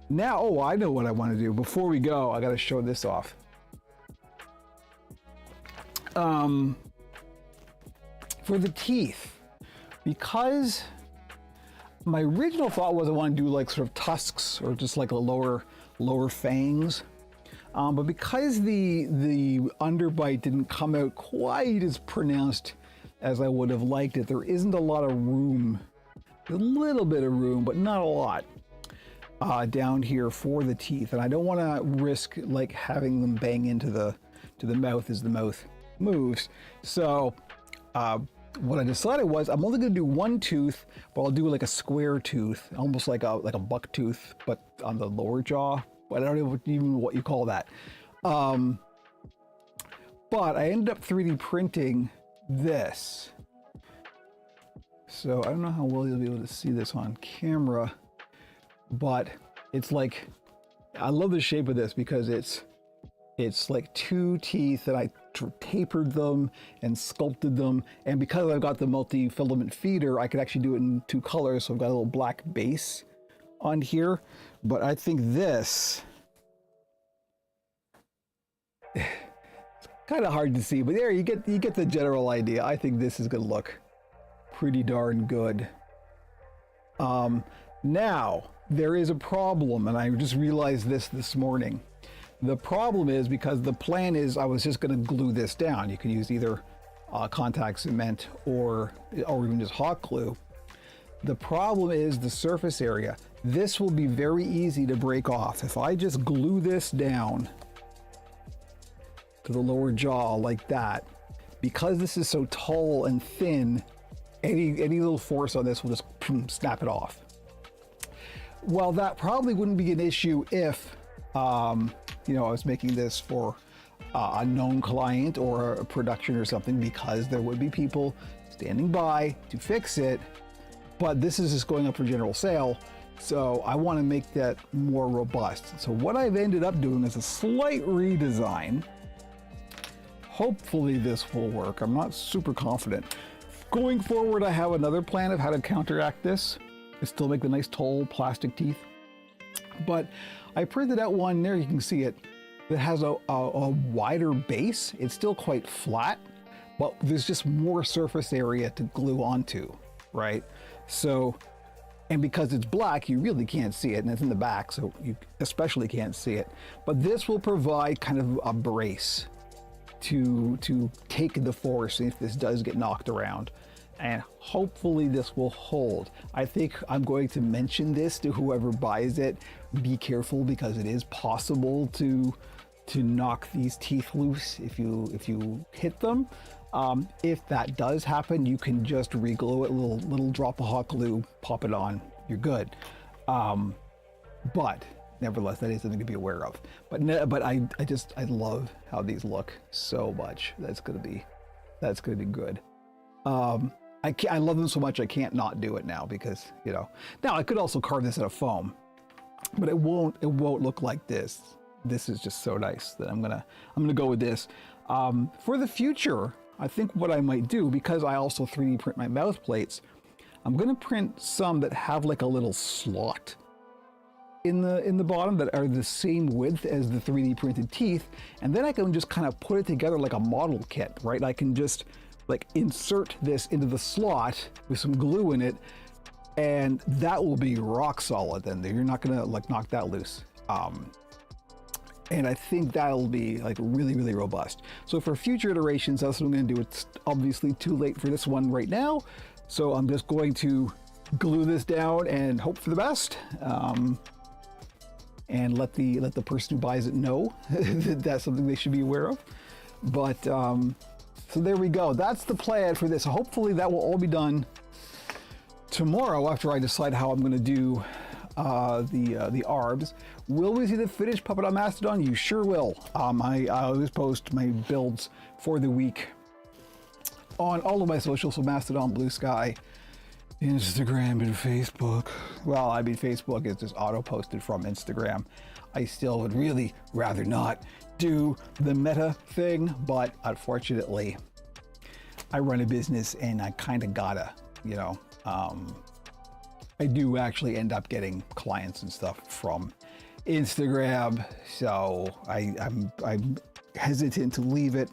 Now, I know what I want to do. Before we go, I got to show this off. For the teeth, because my original thought was I want to do like sort of tusks or just like a lower fangs. But because the underbite didn't come out quite as pronounced as I would have liked it, there isn't a lot of room, a little bit of room, but not a lot. Down here for the teeth, and I don't want to risk like having them bang into the mouth as the mouth moves. So what I decided was I'm only going to do one tooth, but I'll do like a square tooth, almost like a buck tooth, but on the lower jaw. But I don't know even what you call that. But I ended up 3D printing this. So I don't know how well you'll be able to see this on camera. But it's like, I love the shape of this because it's like two teeth, and I tapered them and sculpted them. And because I've got the multi-filament feeder, I could actually do it in two colors. So I've got a little black base on here. But I think this, it's kind of hard to see, but there you get the general idea. I think this is gonna look pretty darn good. Now, there is a problem, and I just realized this morning. The problem is because the plan is I was just going to glue this down. You can use either contact cement or even just hot glue. The problem is the surface area. This will be very easy to break off. If I just glue this down to the lower jaw like that, because this is so tall and thin, any little force on this will just snap it off. Well, that probably wouldn't be an issue if, I was making this for a known client or a production or something, because there would be people standing by to fix it. But this is just going up for general sale, so I want to make that more robust. So what I've ended up doing is a slight redesign. Hopefully this will work. I'm not super confident. Going forward, I have another plan of how to counteract this and still make the nice tall plastic teeth. But I printed out one, there you can see it, that has a wider base. It's still quite flat, but there's just more surface area to glue onto, right? So, and because it's black, you really can't see it, and it's in the back, so you especially can't see it. But this will provide kind of a brace to take the force if this does get knocked around. and hopefully this will hold. I think I'm going to mention this to whoever buys it. Be careful, because it is possible to knock these teeth loose if you hit them. If that does happen, you can just re-glue it, little drop of hot glue, pop it on, you're good. But nevertheless, that is something to be aware of. But I love how these look so much. That's gonna be good. I love them so much I can't not do it now, because now I could also carve this out of foam, but it won't look like this. This is just so nice that I'm gonna go with this. For the future, I think what I might do, because I also 3D print my mouth plates, I'm gonna print some that have like a little slot in the bottom that are the same width as the 3D printed teeth, and then I can just kind of put it together like a model kit, right? I can just like insert this into the slot with some glue in it, and that will be rock solid. Then you're not gonna like knock that loose. And I think that'll be like really, really robust. So for future iterations, that's what I'm going to do. It's obviously too late for this one right now, so I'm just going to glue this down and hope for the best, and let the person who buys it know that that's something they should be aware of. But so there we go. That's the plan for this. Hopefully that will all be done tomorrow after I decide how I'm going to do the ARBs. Will we see the finished puppet on Mastodon? You sure will. I always post my builds for the week on all of my socials, so Mastodon, Blue Sky, Instagram, and Facebook. Well, I mean, Facebook is just auto-posted from Instagram. I still would really rather not do the meta thing, but unfortunately, I run a business and I kind of gotta, I do actually end up getting clients and stuff from Instagram, so I'm hesitant to leave it,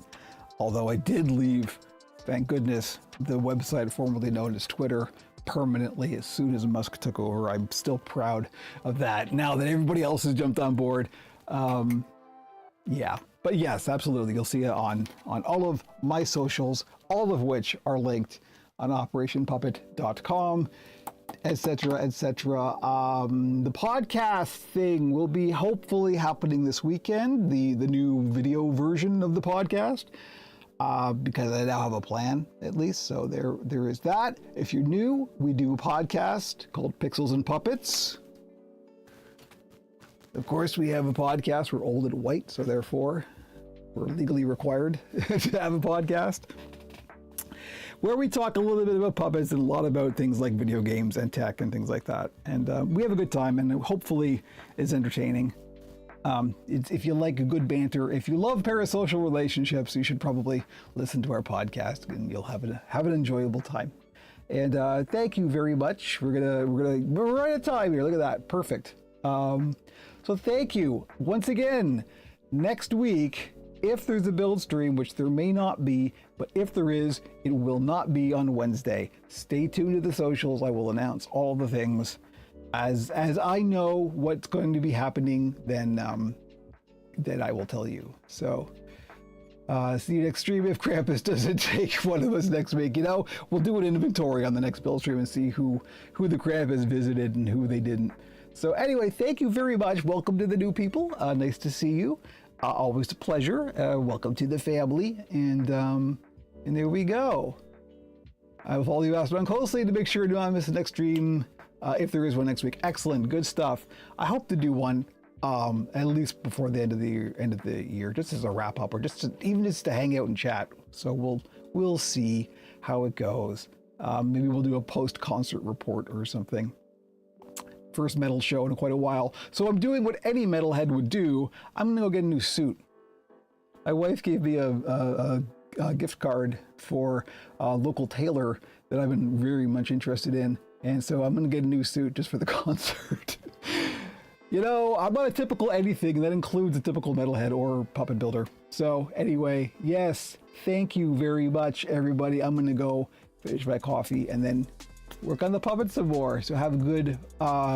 although I did leave, thank goodness, the website formerly known as Twitter permanently as soon as Musk took over. I'm still proud of that now that everybody else has jumped on board. Yeah, but yes, absolutely. You'll see it on all of my socials, all of which are linked on operationpuppet.com, etc., etc. The podcast thing will be hopefully happening this weekend, the new video version of the podcast, because I now have a plan, at least. So there is that. If you're new, we do a podcast called Pixels and Puppets. Of course, we have a podcast. We're old and white, so therefore we're legally required to have a podcast where we talk a little bit about puppets and a lot about things like video games and tech and things like that. And we have a good time, and hopefully it's entertaining. If you like a good banter, if you love parasocial relationships, you should probably listen to our podcast, and you'll have an enjoyable time. And thank you very much. We're right at time here. Look at that, perfect. So thank you once again. Next week, if there's a build stream, which there may not be, but if there is, it will not be on Wednesday. Stay tuned to the socials. I will announce all the things as I know what's going to be happening. Then I will tell you. So see you next stream. If Krampus doesn't take one of us next week, we'll do an inventory on the next build stream and see who the Krampus visited and who they didn't. So anyway, thank you very much. Welcome to the new people. Nice to see you. Always a pleasure. Welcome to the family. And there we go. I will follow you Mastodon closely to make sure to not miss the next stream. If there is one next week. Excellent, good stuff. I hope to do one at least before the end of the year, just as a wrap up, or just to hang out and chat. So we'll see how it goes. Maybe we'll do a post concert report or something. First metal show in quite a while. So I'm doing what any metalhead would do. I'm gonna go get a new suit. My wife gave me a gift card for a local tailor that I've been very much interested in. And so I'm gonna get a new suit just for the concert. I'm not a typical anything, and that includes a typical metalhead or puppet builder. So anyway, yes, thank you very much, everybody. I'm gonna go finish my coffee and then work on the puppet some more. So have a good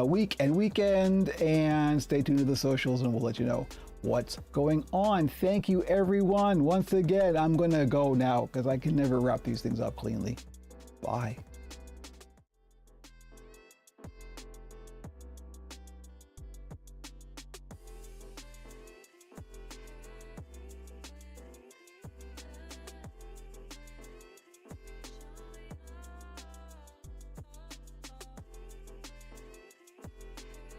week and weekend, and stay tuned to the socials, and we'll let you know what's going on. Thank you, everyone. Once again, I'm gonna go now because I can never wrap these things up cleanly. Bye.